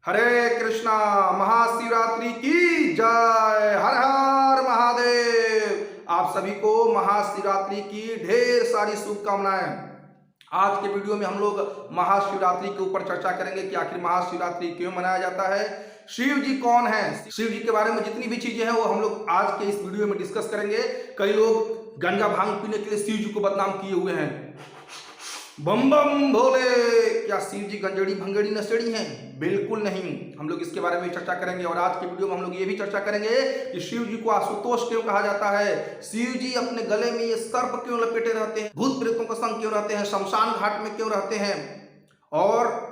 हरे कृष्णा। महाशिवरात्रि की जय। हर हर महादेव। आप सभी को महाशिवरात्रि की ढेर सारी शुभकामनाएं। आज के वीडियो में हम लोग महाशिवरात्रि के ऊपर चर्चा करेंगे कि आखिर महाशिवरात्रि क्यों मनाया जाता है, शिव जी कौन है, शिव जी के बारे में जितनी भी चीजें हैं वो हम लोग आज के इस वीडियो में डिस्कस करेंगे। कई लोग गांजा भांग पीने के लिए शिव जी को बदनाम किए हुए हैं। बम बम भोले। क्या शिव जी गंजेड़ी भंगेड़ी नशेड़ी हैं? बिल्कुल नहीं। हम लोग इसके बारे में चर्चा करेंगे और आज के वीडियो में हम लोग ये भी चर्चा करेंगे कि शिव जी को आशुतोष क्यों कहा जाता है, शिव जी अपने गले में ये सर्प क्यों लपेटे रहते हैं, भूत प्रेतों का संग क्यों रहते हैं, शमशान घाट में क्यों रहते हैं। और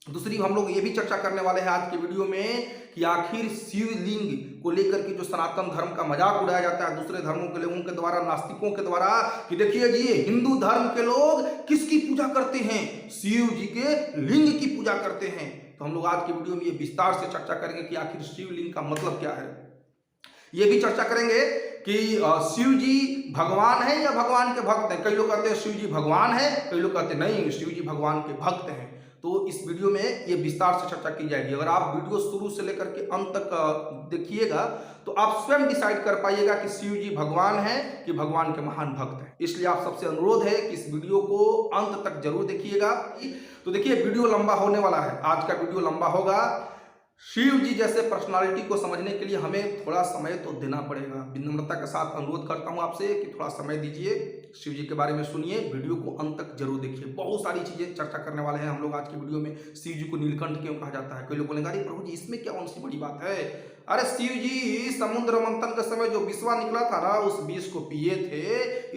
दूसरी हम लोग ये भी चर्चा करने वाले हैं आज के वीडियो में कि आखिर शिवलिंग को लेकर के जो सनातन धर्म का मजाक उड़ाया जाता है दूसरे धर्मों के लोगों के द्वारा, नास्तिकों के द्वारा, कि देखिए जी हिंदू धर्म के लोग किसकी पूजा करते हैं, शिव जी के लिंग की पूजा करते हैं। तो हम लोग आज के वीडियो में ये विस्तार से चर्चा करेंगे कि आखिर शिवलिंग का मतलब क्या है। ये भी चर्चा करेंगे कि शिव जी भगवान है या भगवान के भक्त हैं। कई लोग कहते हैं शिव जी भगवान है, कई लोग कहते हैं नहीं शिव जी भगवान के भक्त हैं। तो इस वीडियो में ये विस्तार से चर्चा की जाएगी। अगर आप वीडियो शुरू से लेकर के अंत तक देखिएगा तो आप स्वयं डिसाइड कर पाइएगा कि शिव जी भगवान है कि भगवान के महान भक्त हैं। इसलिए आप सबसे अनुरोध है कि इस वीडियो को अंत तक जरूर देखिएगा। तो देखिए वीडियो लंबा होने वाला है, आज का वीडियो लंबा होगा। शिव जी जैसे पर्सनालिटी को समझने के लिए हमें थोड़ा समय तो देना पड़ेगा। विनम्रता के साथ अनुरोध करता हूं आपसे कि थोड़ा समय दीजिए, शिव जी के बारे में सुनिए, वीडियो को अंत तक जरूर देखिए। बहुत सारी चीजें चर्चा करने वाले हैं हम लोग आज की वीडियो में। शिव जी को नीलकंठ क्यों कहा जाता है? कई लोग बोलेंगे अरे प्रभु जी इसमें क्या कौन सी बड़ी बात है। अरे शिव जी समुद्र मंथन के समय जो विषवा निकला था ना, उस विष को पिए थे,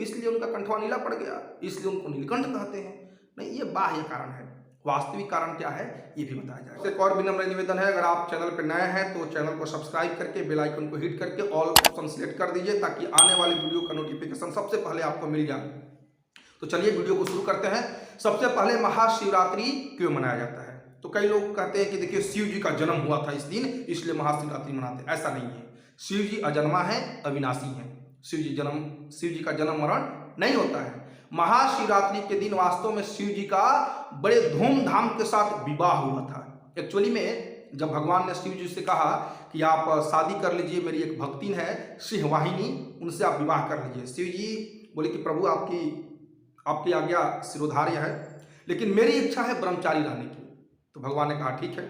इसलिए उनका कंठवा नीला पड़ गया, इसलिए उनको नीलकंठ कहते हैं। नहीं, ये बाह्य कारण है। वास्तविक कारण क्या है ये भी बताया जाएगा। एक और विनम्र निवेदन है, अगर आप चैनल पर नए हैं तो चैनल को सब्सक्राइब करके बेल आइकन को हिट करके ऑल ऑप्शन सिलेक्ट कर दीजिए ताकि आने वाली वीडियो का नोटिफिकेशन सबसे पहले आपको मिल जाए। तो चलिए वीडियो को शुरू करते हैं। सबसे पहले महाशिवरात्रि क्यों मनाया जाता है? तो कई लोग कहते हैं कि देखिए शिव जी का जन्म हुआ था इस दिन इसलिए महाशिवरात्रि मनाते हैं। ऐसा नहीं है। शिव जी अजन्मा है, अविनाशी है। शिव जी का जन्म मरण नहीं होता है। महाशिवरात्रि के दिन वास्तव में शिव जी का बड़े धूमधाम के साथ विवाह हुआ था। एक्चुअली में जब भगवान ने शिव जी से कहा कि आप शादी कर लीजिए, मेरी एक भक्तिन है सिंहवाहिनी, उनसे आप विवाह कर लीजिए। शिव जी बोले कि प्रभु आपकी आज्ञा सिरोधार्य है, लेकिन मेरी इच्छा है ब्रह्मचारी रहने की। तो भगवान ने कहा ठीक है,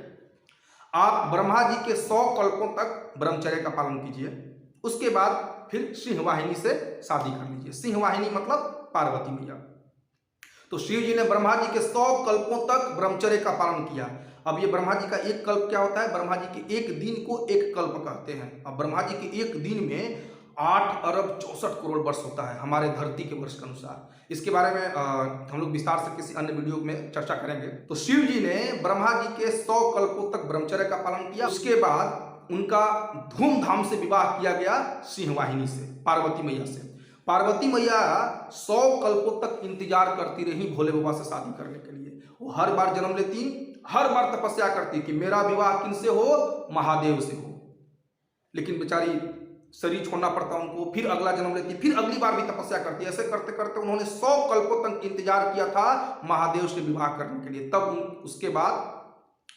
आप ब्रह्मा जी के 100 कल्पों तक ब्रह्मचर्य का पालन कीजिए, उसके बाद फिर सिंहवाहिनी से शादी कर लीजिए। सिंहवाहिनी मतलब पार्वती मैया। तो शिव जी ने ब्रह्मा जी के 100 कल्पों तक ब्रह्मचर्य का पालन किया। अब ये ब्रह्मा जी का एक कल्प क्या होता है? ब्रह्मा जी के एक दिन को एक कल्प कहते हैं। अब ब्रह्मा जी के एक दिन में 8 अरब 64 करोड़ वर्ष होता है हमारे धरती के वर्ष के अनुसार। इसके बारे में हम लोग विस्तार से किसी अन्य वीडियो में चर्चा करेंगे। तो शिव जी ने ब्रह्मा जी के 100 कल्पों तक ब्रह्मचर्य का पालन किया। उसके बाद उनका धूमधाम से विवाह किया गया सिंहवाहिनी से, पार्वती मैया से। पार्वती मैया 100 कल्पों तक इंतजार करती रही भोले बाबा से शादी करने के लिए। वो हर बार जन्म लेती, हर बार तपस्या करती कि मेरा विवाह किनसे हो? महादेव से हो। लेकिन बेचारी शरीर छोड़ना पड़ता उनको, फिर अगला जन्म लेती, फिर अगली बार भी तपस्या करती। ऐसे करते करते उन्होंने 100 कल्पों तक इंतजार किया था महादेव से विवाह करने के लिए। तब उसके बाद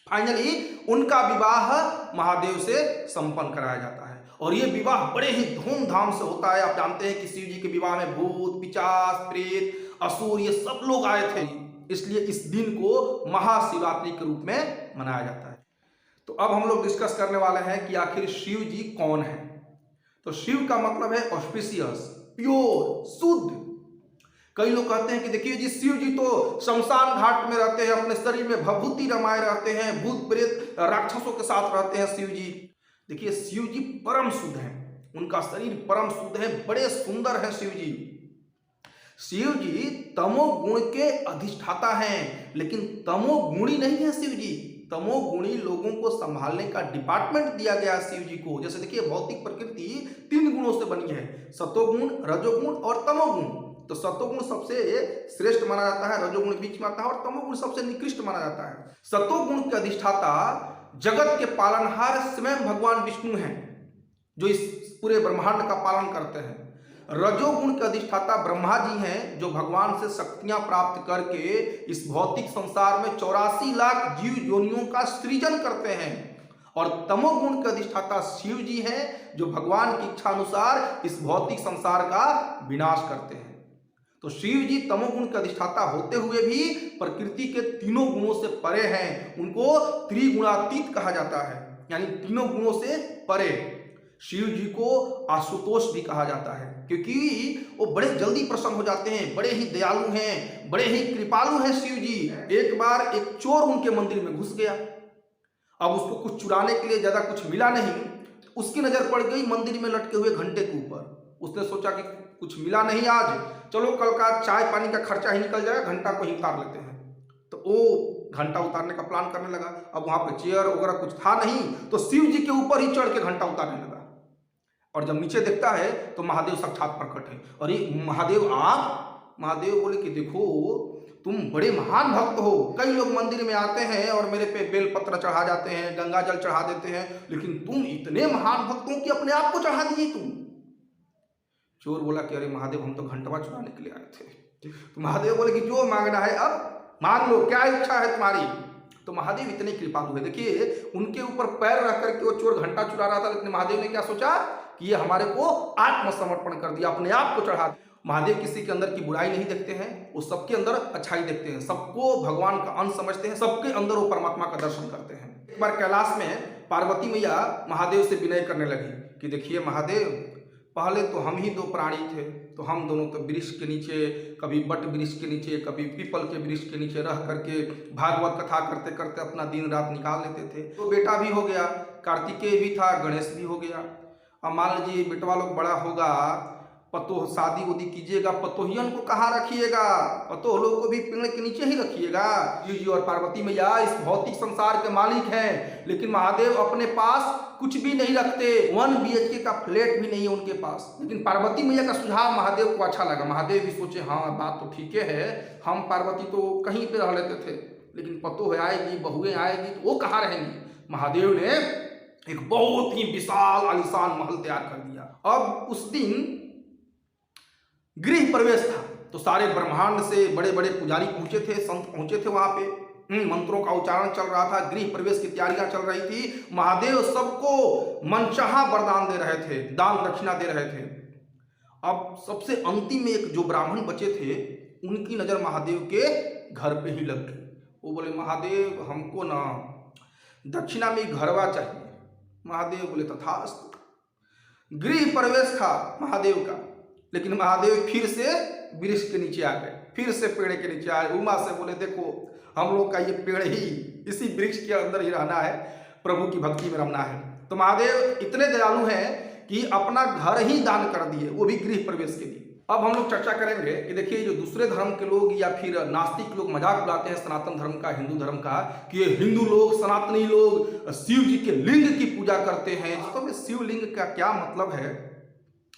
फाइनली उनका विवाह महादेव से संपन्न कराया जाता है। और ये विवाह बड़े ही धूमधाम से होता है। आप जानते हैं कि शिव जी के विवाह में भूत, पिशाच, प्रेत, असुर ये सब लोग आए थे, इसलिए इस दिन को महाशिवरात्रि के रूप में मनाया जाता है। तो अब हम लोग डिस्कस करने वाले हैं कि आखिर शिव जी कौन है। तो शिव का मतलब है ऑस्पिशियस, प्योर, शुद्ध। कई लोग कहते हैं कि देखिए जी शिव जी तो शमशान घाट में रहते हैं, अपने शरीर में भभूति रमाए रहते हैं, भूत प्रेत राक्षसों के साथ रहते हैं शिव जी। देखिए शिव जी परम शुद्ध हैं, उनका शरीर परम शुद्ध है, बड़े सुंदर है शिव जी। शिव जी तमोगुण के अधिष्ठाता हैं, लेकिन तमोगुणी नहीं है शिव जी। तमोगुणी लोगों को संभालने का डिपार्टमेंट दिया गया शिव जी को। जैसे देखिए भौतिक प्रकृति 3 गुणों से बनी है, सतोगुण, रजोगुण और तमोगुण। तो सतोगुण सबसे श्रेष्ठ माना जाता है, रजोगुण बीच में आता है और तमोगुण सबसे निकृष्ट माना जाता है। सतोगुण के अधिष्ठाता जगत के पालनहार स्वयं भगवान विष्णु हैं, जो इस पूरे ब्रह्मांड का पालन करते हैं। रजोगुण के अधिष्ठाता ब्रह्मा जी हैं, जो भगवान से शक्तियां प्राप्त करके इस भौतिक संसार में 84 लाख जीव योनियों का सृजन करते हैं। और तमोगुण के अधिष्ठाता शिव जी हैं, जो भगवान की इच्छा अनुसार इस भौतिक संसार का विनाश करते हैं। तो शिव जी तमोगुण के अधिष्ठाता होते हुए भी प्रकृति के तीनों गुणों से परे हैं। उनको त्रिगुणातीत कहा जाता है, यानी तीनों गुणों से परे। शिव जी को आशुतोष भी कहा जाता है, क्योंकि वो बड़े जल्दी प्रसन्न हो जाते हैं, बड़े ही दयालु हैं, बड़े ही कृपालु हैं शिव जी। एक बार एक चोर उनके मंदिर में घुस गया। अब उसको कुछ चुराने के लिए ज्यादा कुछ मिला नहीं, उसकी नजर पड़ गई मंदिर में लटके हुए घंटे के ऊपर। उसने सोचा कि कुछ मिला नहीं आज, चलो कल का चाय पानी का खर्चा ही निकल जाएगा, घंटा को ही उतार लेते हैं। तो वो घंटा उतारने का प्लान करने लगा। अब वहां पे चेयर वगैरह कुछ था नहीं, तो शिव जी के ऊपर ही चढ़ के घंटा उतारने लगा। और जब नीचे देखता है तो महादेव साक्षात प्रकट है। अरे महादेव आप? महादेव बोले कि देखो तुम बड़े महान भक्त हो, कई लोग मंदिर में आते हैं और मेरे पे बेलपत्र चढ़ा जाते हैं, गंगा जल चढ़ा देते हैं, लेकिन तुम इतने महान भक्त हो कि अपने आप को चढ़ा दिए तुम। चोर बोला कि अरे महादेव हम तो घंटवा चुराने के लिए आए थे। तो महादेव बोले कि जो मांगना है अब मांग लो, क्या इच्छा है तुम्हारी। तो महादेव इतने कृपालु है। देखिए उनके ऊपर पैर रख करके वो चोर घंटा चुरा रहा था, लेकिन महादेव ने क्या सोचा कि ये हमारे को आत्मसमर्पण कर दिया, अपने आप को चढ़ा। महादेव किसी के अंदर की बुराई नहीं देखते हैं, वो सबके अंदर अच्छाई देखते हैं, सबको भगवान का अंश समझते हैं, सबके अंदर वो परमात्मा का दर्शन करते हैं। एक बार कैलाश में पार्वती मैया महादेव से विनय करने लगी कि देखिए महादेव, पहले तो हम ही दो प्राणी थे, तो हम दोनों तो वृक्ष के नीचे, कभी बट वृक्ष के नीचे, कभी पीपल के वृक्ष के नीचे रह करके भागवत कथा करते करते अपना दिन रात निकाल लेते थे। तो बेटा भी हो गया, कार्तिकेय भी था, गणेश भी हो गया। अब मान लीजिए बेटवा लोग बड़ा होगा, पतोह शादी उदी कीजिएगा, पतोहियन को कहाँ रखिएगा? पतोह लोग को भी पेड़ के नीचे ही रखिएगा। शिव जी और पार्वती मैया इस भौतिक संसार के मालिक हैं, लेकिन महादेव अपने पास कुछ भी नहीं रखते। 1 BHK का फ्लैट भी नहीं है उनके पास। लेकिन पार्वती मैया का सुझाव महादेव को अच्छा लगा। महादेव भी सोचे हाँ बात तो ठीक है, हम पार्वती तो कहीं पे रह लेते थे, लेकिन पतोह आएगी, बहुएं आएगी तो वो कहाँ रहेंगी। महादेव ने एक बहुत ही विशाल आलीशान महल तैयार कर दिया। अब उस दिन गृह प्रवेश था, तो सारे ब्रह्मांड से बड़े बड़े पुजारी पहुंचे थे, संत पहुंचे थे वहां पे। मंत्रों का उच्चारण चल रहा था, गृह प्रवेश की तैयारियां चल रही थी। महादेव सबको मनचाहा वरदान दे रहे थे, दान दक्षिणा दे रहे थे। अब सबसे अंतिम में एक जो ब्राह्मण बचे थे, उनकी नजर महादेव के घर पे ही लग गई। वो बोले महादेव हमको ना दक्षिणा में घरवा चाहिए। महादेव बोले तथास्तु। गृह प्रवेश था महादेव का, लेकिन महादेव फिर से वृक्ष के नीचे आ गए, फिर से पेड़ के नीचे आए। उमा से बोले देखो हम लोग का ये पेड़ ही, इसी वृक्ष के अंदर ही रहना है, प्रभु की भक्ति में रमना है। तो महादेव इतने दयालु हैं कि अपना घर ही दान कर दिए, वो भी गृह प्रवेश के लिए। अब हम लोग चर्चा करेंगे कि देखिए जो दूसरे धर्म के लोग या फिर नास्तिक लोग मजाक उड़ाते हैं सनातन धर्म का, हिंदू धर्म का, कि ये हिंदू लोग, सनातनी लोग शिव जी के लिंग की पूजा करते हैं। तो शिवलिंग का क्या मतलब है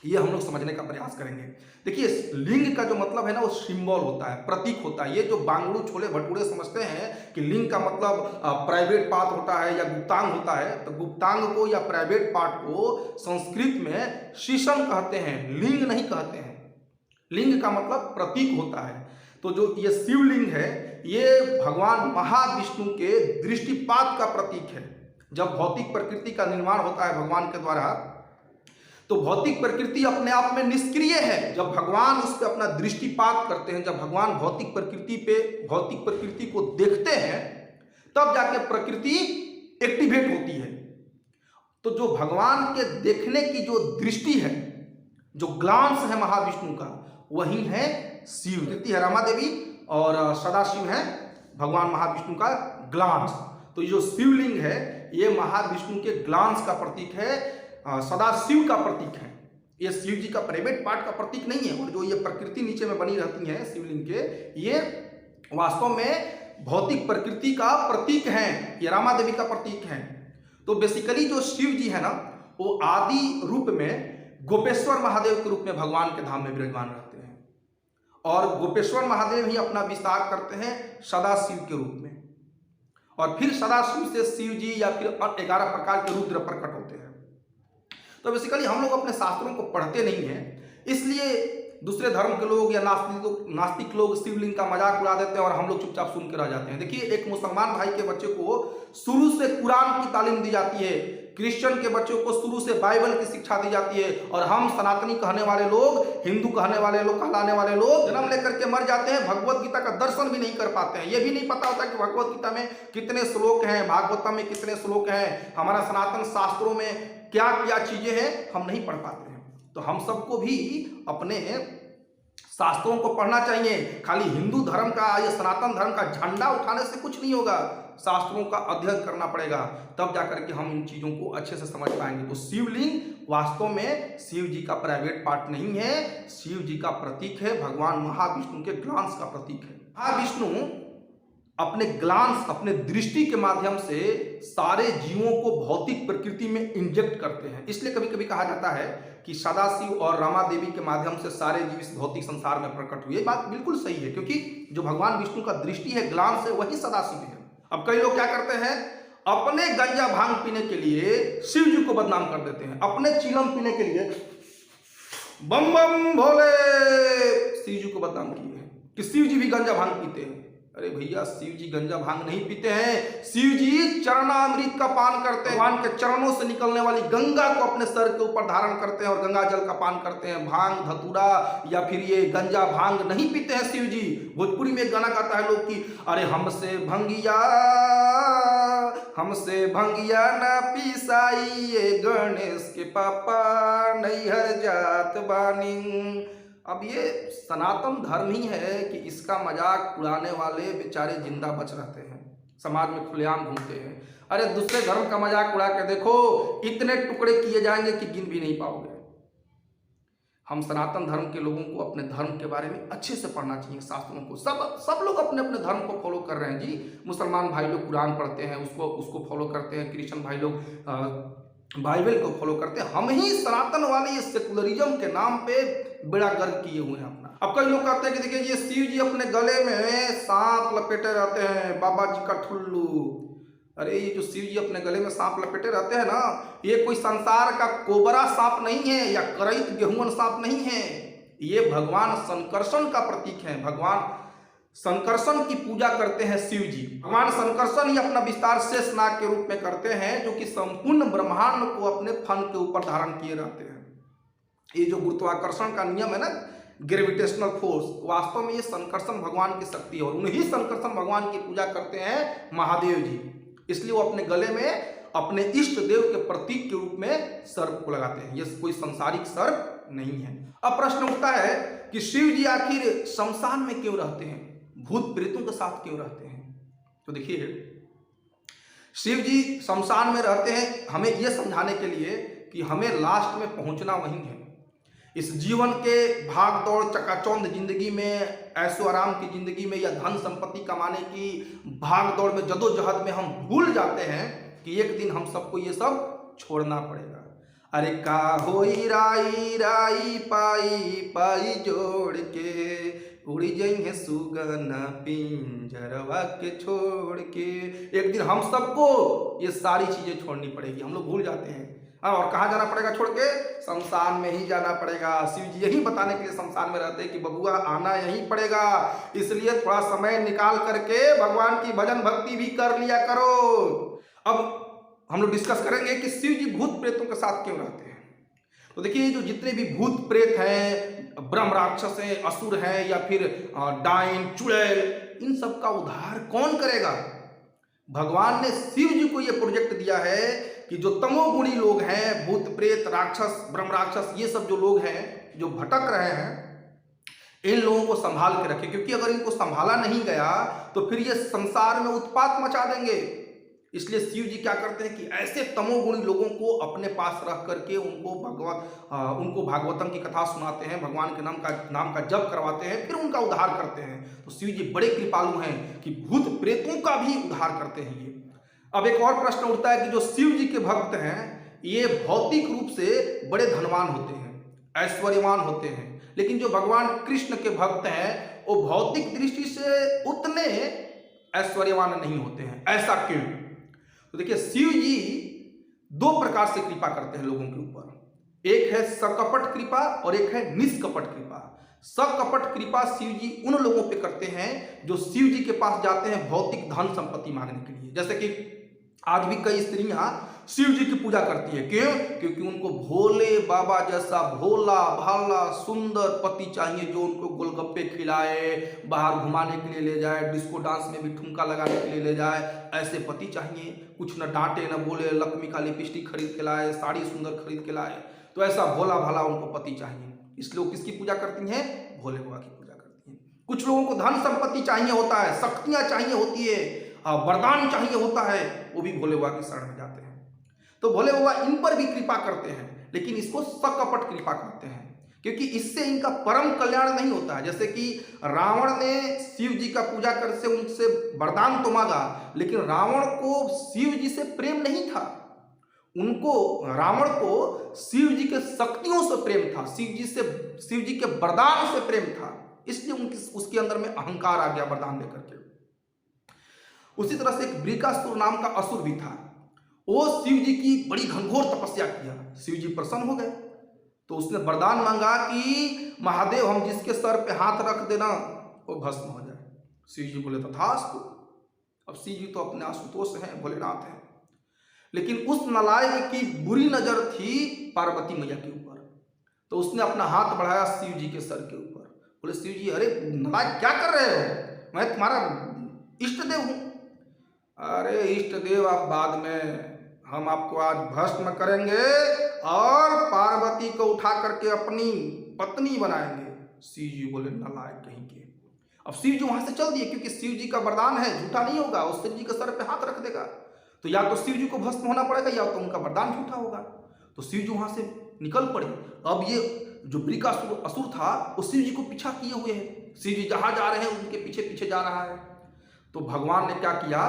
ये हम लोग समझने का प्रयास करेंगे। देखिए लिंग का जो मतलब है ना, वो सिंबल होता है, प्रतीक होता है। ये जो बांगड़ू छोले भटूरे समझते हैं कि लिंग का मतलब प्राइवेट पार्ट होता है या गुप्तांग होता है, तो गुप्तांग को या प्राइवेट पार्ट को संस्कृत में शीशम कहते हैं, लिंग नहीं कहते हैं। लिंग का मतलब प्रतीक होता है। तो जो ये शिवलिंग है, ये भगवान महाविष्णु के दृष्टिपात का प्रतीक है। जब भौतिक प्रकृति का निर्माण होता है भगवान के द्वारा, तो भौतिक प्रकृति अपने आप में निष्क्रिय है। जब भगवान उस पर अपना दृष्टिपात करते हैं, जब भगवान भौतिक प्रकृति को देखते हैं, तब जाके प्रकृति एक्टिवेट होती है। तो जो भगवान के देखने की जो दृष्टि है, जो ग्लांस है महाविष्णु का, वही है शिव। कृति है रमा देवी और सदाशिव है भगवान महाविष्णु का ग्लांस। तो जो शिवलिंग है ये महाविष्णु के ग्लांस का प्रतीक है, सदाशिव का प्रतीक है। ये शिव जी का प्राइवेट पार्ट का प्रतीक नहीं है। और जो ये प्रकृति नीचे में बनी रहती है शिवलिंग के, ये वास्तव में भौतिक प्रकृति का प्रतीक है, ये रामा देवी का प्रतीक है। तो बेसिकली जो शिव जी है ना, वो आदि रूप में गोपेश्वर महादेव के रूप में भगवान के धाम में विराजमान रहते हैं, और गोपेश्वर महादेव ही अपना विस्तार करते हैं सदाशिव के रूप में। और फिर सदाशिव से शिव जी या फिर 11 प्रकार के रुद्र प्रकट होते हैं। तो बेसिकली हम लोग अपने शास्त्रों को पढ़ते नहीं हैं, इसलिए दूसरे धर्म के लोग या नास्तिक लोग शिवलिंग का मजाक उड़ा देते हैं और हम लोग चुपचाप सुन के रह जाते हैं। देखिए, एक मुसलमान भाई के बच्चे को शुरू से कुरान की तालीम दी जाती है, क्रिश्चियन के बच्चों को शुरू से बाइबल की शिक्षा दी जाती है, और हम सनातनी कहने वाले लोग, हिंदू कहने वाले लोग, कहलाने वाले लोग जन्म लेकर के मर जाते हैं, भगवत गीता का दर्शन भी नहीं कर पाते हैं। ये भी नहीं पता होता कि भगवत गीता में कितने श्लोक हैं, भागवतम में कितने श्लोक हैं, हमारा सनातन शास्त्रों में क्या क्या चीजें हैं, हम नहीं पढ़ पाते हैं। तो हम सबको भी अपने शास्त्रों को पढ़ना चाहिए। खाली हिंदू धर्म का या सनातन धर्म का झंडा उठाने से कुछ नहीं होगा, शास्त्रों का अध्ययन करना पड़ेगा, तब जाकर के हम इन चीजों को अच्छे से समझ पाएंगे। तो शिवलिंग वास्तव में शिव जी का प्राइवेट पार्ट नहीं है, शिव जी का प्रतीक है, भगवान महाविष्णु के ग्लांस का प्रतीक है। महाविष्णु अपने ग्लांस, अपने दृष्टि के माध्यम से सारे जीवों को भौतिक प्रकृति में इंजेक्ट करते हैं। इसलिए कभी कभी कहा जाता है कि सदाशिव और रमा देवी के माध्यम से सारे जीव इस भौतिक संसार में प्रकट हुए। बात बिल्कुल सही है, क्योंकि जो भगवान विष्णु का दृष्टि है, ग्लांस है, वही सदाशिव है। अब कई लोग क्या करते हैं, अपने गंजा भांग पीने के लिए शिव जी को बदनाम कर देते हैं, अपने चीलम पीने के लिए बम बम भोले शिव जी को बदनाम किए हैं कि शिव जी भी गंजा भांग पीते हैं। अरे भैया, शिव जी गंजा भांग नहीं पीते हैं, शिव जी चरणामृत का पान करते हैं, भगवान के चरणों से निकलने वाली गंगा को अपने सर के ऊपर धारण करते हैं और गंगा जल का पान करते हैं। भांग धतूरा या फिर ये गंजा भांग नहीं पीते हैं शिव जी। भोजपुरी में एक गाना गाता है लोग की, अरे हमसे भंगिया ना पिसाई, ये गणेश के पापा नैहर जात बानी। अब ये सनातन धर्म ही है कि इसका मजाक उड़ाने वाले बेचारे जिंदा बच रहते हैं, समाज में खुलेआम घूमते हैं। अरे दूसरे धर्म का मजाक उड़ा के देखो, इतने टुकड़े किए जाएंगे कि गिन भी नहीं पाओगे। हम सनातन धर्म के लोगों को अपने धर्म के बारे में अच्छे से पढ़ना चाहिए, शास्त्रों को। सब लोग अपने अपने धर्म को फॉलो कर रहे हैं जी। मुसलमान भाई लोग कुरान पढ़ते हैं, उसको फॉलो करते हैं, क्रिश्चियन भाई लोग बाइबल को फॉलो करते हैं। हम ही सनातन वाले ये सेकुलरिज्म के नाम पे बड़ा गर्व किए हुए हैं अपना। अब कई लोग कहते हैं कि देखिए, ये शिव जी अपने गले में सांप लपेटे रहते हैं, बाबा जी का ठुल्लू। अरे ये जो शिव जी अपने गले में सांप लपेटे रहते हैं ना, ये कोई संसार का कोबरा सांप नहीं है या करैत गेहूं सांप नहीं है, ये भगवान संकर्षण का प्रतीक है। भगवान संकर्षण की पूजा करते हैं शिव जी। भगवान संकर्षण ही अपना विस्तार शेष नाग के रूप में करते हैं, जो कि संपूर्ण ब्रह्मांड को अपने फन के ऊपर धारण किए रहते हैं। ये जो गुरुत्वाकर्षण का नियम है ना, ग्रेविटेशनल फोर्स, वास्तव में ये संकर्षण भगवान की शक्ति है, और उन्हीं संकर्षण भगवान की पूजा करते हैं महादेव जी। इसलिए वो अपने गले में अपने इष्ट देव के प्रतीक के रूप में सर्प को लगाते हैं। ये कोई सांसारिक सर्प नहीं है। अब प्रश्न उठता है कि शिव जी आखिर शमशान में क्यों रहते हैं, भूत प्रेतों के साथ क्यों रहते हैं? तो देखिए, शिव जी शमशान में रहते हैं हमें यह समझाने के लिए कि हमें लास्ट में पहुंचना वहीं है। इस जीवन के भाग दौड़ चकाचौंध जिंदगी में, ऐशो आराम की जिंदगी में या धन संपत्ति कमाने की भाग दौड़ में, जदोजहद में हम भूल जाते हैं कि एक दिन हम सबको ये सब छोड़ना पड़ेगा। अरे का होई राई राई पाई पाई जोड़ के, उड़ी जाएंगे सुगना पिंजरवा के छोड़ के। एक दिन हम सबको ये सारी चीजें छोड़नी पड़ेगी, हम लोग भूल जाते हैं। और कहाँ जाना पड़ेगा छोड़ के? शमशान में ही जाना पड़ेगा। शिव जी यही बताने के लिए शमशान में रहते हैं कि बबुआ आना यहीं पड़ेगा, इसलिए थोड़ा समय निकाल करके भगवान की भजन भक्ति भी कर लिया करो। अब हम लोग डिस्कस करेंगे कि शिव जी भूत प्रेतों के साथ क्यों रहते हैं। तो देखिए, जो जितने भी भूत प्रेत हैं, ब्रह्म राक्षस हैं, असुर हैं, या फिर डाइन चुड़ैल, इन सब का उद्धार कौन करेगा? भगवान ने शिव जी को यह प्रोजेक्ट दिया है कि जो तमोगुणी लोग हैं, भूत प्रेत राक्षस ब्रह्म राक्षस, ये सब जो लोग हैं जो भटक रहे हैं, इन लोगों को संभाल के रखे, क्योंकि अगर इनको संभाला नहीं गया तो फिर ये संसार में उत्पात मचा देंगे। इसलिए शिव जी क्या करते हैं कि ऐसे तमोगुणी लोगों को अपने पास रख करके उनको भागवतम की कथा सुनाते हैं, भगवान के नाम का जप करवाते हैं, फिर उनका उद्धार करते हैं। तो शिव जी बड़े कृपालु हैं कि भूत प्रेतों का भी उद्धार करते हैं ये। अब एक और प्रश्न उठता है कि जो शिव जी के भक्त हैं, ये भौतिक रूप से बड़े धनवान होते हैं, ऐश्वर्यवान होते हैं, लेकिन जो भगवान कृष्ण के भक्त हैं वो भौतिक दृष्टि से उतने ऐश्वर्यवान नहीं होते हैं। ऐसा क्यों? तो देखिए, शिव जी दो प्रकार से कृपा करते हैं लोगों के ऊपर। एक है सकपट कृपा और एक है निष्कपट कृपा। सकपट कृपा शिव जी उन लोगों पे करते हैं जो शिव जी के पास जाते हैं भौतिक धन संपत्ति मांगने के लिए। जैसे कि आज भी कई स्त्रियां शिव जी की पूजा करती है। क्यों? क्योंकि उनको भोले बाबा जैसा भोला भाला सुंदर पति चाहिए, जो उनको गोलगप्पे खिलाए, बाहर घुमाने के लिए ले जाए, डिस्को डांस में भी ठुमका लगाने के लिए ले जाए, ऐसे पति चाहिए। कुछ न डांटे न बोले, लक्ष्मी का लिपस्टिक खरीद के लाए, साड़ी सुंदर खरीद के लाए, तो ऐसा भोला भाला उनको पति चाहिए। इसलिए वो किसकी पूजा करती हैं? भोले बाबा की पूजा करती हैं। कुछ लोगों को धन संपत्ति चाहिए होता है, शक्तियां चाहिए होती है, वरदान चाहिए होता है, वो भी भोले बाबा की शरण में जाते हैं। तो भोले बाबा इन पर भी कृपा करते हैं, लेकिन इसको सकपट कृपा कहते हैं, क्योंकि इससे इनका परम कल्याण नहीं होता है। जैसे कि रावण ने शिव जी का पूजा कर से उनसे वरदान तो मांगा, लेकिन रावण को शिव जी से प्रेम नहीं था। उनको, रावण को शिव जी के शक्तियों से प्रेम था, शिव जी के वरदान से प्रेम था, इसलिए उसके अंदर में अहंकार आ गया वरदान लेकर के। उसी तरह से एक वृकासुर नाम का असुर भी था। वो शिव जी की बड़ी घनघोर तपस्या किया, शिव जी प्रसन्न हो गए, तो उसने वरदान मांगा कि महादेव हम जिसके सर पे हाथ रख देना वो भस्म हो जाए। शिव जी बोले तथास्तु। अब शिव जी तो अपने आशुतोष हैं, भोलेनाथ हैं, लेकिन उस नलायक की बुरी नजर थी पार्वती मैया के ऊपर, तो उसने अपना हाथ बढ़ाया शिव जी के सर के ऊपर। बोले शिव जी, अरे नलायक क्या कर रहे हो, मैं तुम्हारा इष्ट देव हूं। अरे इष्ट देव आप बाद में, हम आपको आज भस्म करेंगे और पार्वती को उठा करके अपनी पत्नी बनाएंगे। शिव जी बोले नलायक कहीं के। अब शिव जी वहां से चल दिए, क्योंकि शिव जी का वरदान है, झूठा नहीं होगा, उस शिव जी के सर पे हाथ रख देगा तो या तो शिव जी को भस्म होना पड़ेगा या तो उनका वरदान झूठा होगा। तो शिव जी वहां से निकल पड़े। अब ये जो वृकासुर असुर था वो शिव जी को पीछा किए हुए है, शिव जी जहां जा रहे हैं उनके पीछे पीछे जा रहा है। तो भगवान ने क्या किया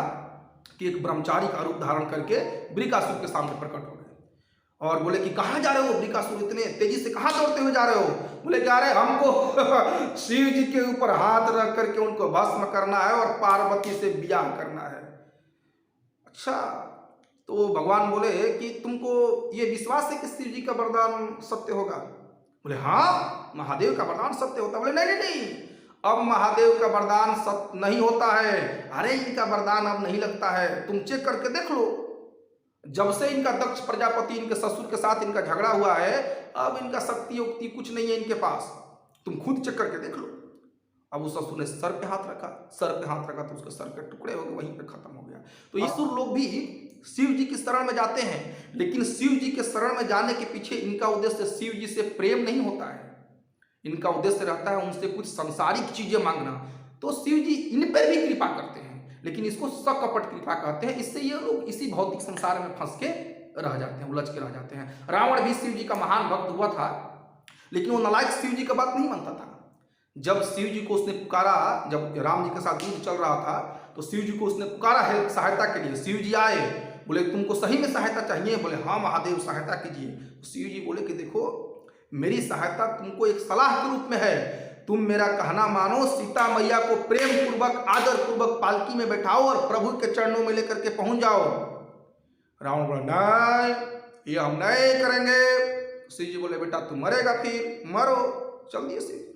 कि एक ब्रह्मचारी का रूप धारण करके वृकासुर के सामने प्रकट हो गए और बोले कि कहां जा रहे हो वृकासुर, इतने तेजी से कहां दौड़ते हुए जा रहे हो? बोले क्या रहे, हमको शिव जी के ऊपर हाथ रख करके उनको भस्म करना है और पार्वती से ब्याह करना है। अच्छा, तो भगवान बोले कि तुमको ये विश्वास है कि शिव जी का वरदान सत्य होगा? बोले हाँ, महादेव का वरदान सत्य होता है। बोले नहीं नहीं, अब महादेव का वरदान सत्य नहीं होता है। अरे इनका वरदान अब नहीं लगता है, तुम चेक करके देख लो। जब से इनका दक्ष प्रजापति इनके ससुर के साथ इनका झगड़ा हुआ है, अब इनका शक्ति युक्ति कुछ नहीं है इनके पास, तुम खुद चेक करके देख लो। अब उस ससुर ने सर पे हाथ रखा, तो उसके सर के टुकड़े हो गए, वहीं पे खत्म हो गया। तो असुर लोग भी शिव जी की शरण में जाते हैं, लेकिन शिव जी के शरण में जाने के पीछे इनका उद्देश्य शिव जी से प्रेम नहीं होता है, इनका उद्देश्य रहता है उनसे कुछ सांसारिक चीजें मांगना। तो शिव जी इन पर भी कृपा करते हैं, लेकिन इसको सकपट कृपा कहते हैं। इससे ये लोग इसी भौतिक संसार में फंस के रह जाते हैं, उलझ के रह जाते हैं। रावण भी शिव जी का महान भक्त हुआ था, लेकिन वो नालायक शिव जी का बात नहीं मानता था। जब शिव जी को उसने पुकारा, जब राम जी के साथ युद्ध चल रहा था, तो शिव जी को उसने पुकारा है सहायता के लिए। शिव जी आए, बोले तुमको सही में सहायता चाहिए? बोले हाँ महादेव सहायता कीजिए। तो शिव जी बोले कि देखो मेरी सहायता तुमको एक सलाह के रूप में है, तुम मेरा कहना मानो, सीता मैया को प्रेम पूर्वक आदर पूर्वक पालकी में बैठाओ और प्रभु के चरणों में लेकर के पहुंच जाओ। रावण बोला नहीं, ये हम नहीं करेंगे। शिव जी बोले बेटा तू मरेगा, फिर मरो, चल दिए शिव।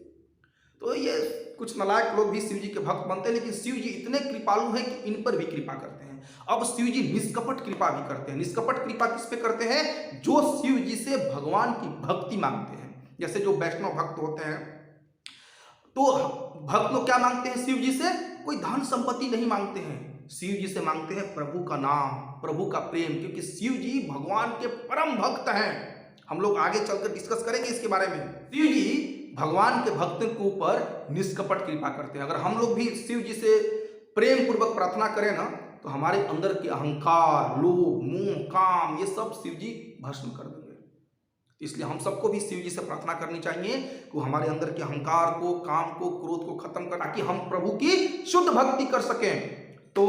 तो ये कुछ नालायक लोग भी शिव जी के भक्त बनते हैं, लेकिन शिव जी इतने कृपालु हैं कि इन पर भी कृपा करते हैं। अब शिव जी निष्कपट कृपा भी करते हैं। निष्कपट कृपा किस पे करते हैं? जो शिव जी से भगवान की भक्ति मांगते हैं। जैसे जो वैष्णव भक्त होते हैं, तो भक्त लोग क्या मांगते हैं शिव जी से? कोई धन संपत्ति नहीं मांगते हैं, शिव जी से मांगते हैं प्रभु का नाम, प्रभु का प्रेम, क्योंकि शिव जी भगवान के परम भक्त हैं। हम लोग आगे चलकर डिस्कस करेंगे इसके बारे में। शिव जी भगवान के भक्तों के ऊपर निष्कपट कृपा करते हैं। अगर हम लोग भी शिव जी से प्रेम पूर्वक प्रार्थना करें ना, तो हमारे अंदर के अहंकार, लोभ, मोह, काम, ये सब शिव जी भस्म कर देंगे। इसलिए हम सबको भी शिव जी से प्रार्थना करनी चाहिए कि हमारे अंदर के अहंकार को, काम को, क्रोध को खत्म कर, ताकि हम प्रभु की शुद्ध भक्ति कर सकें। तो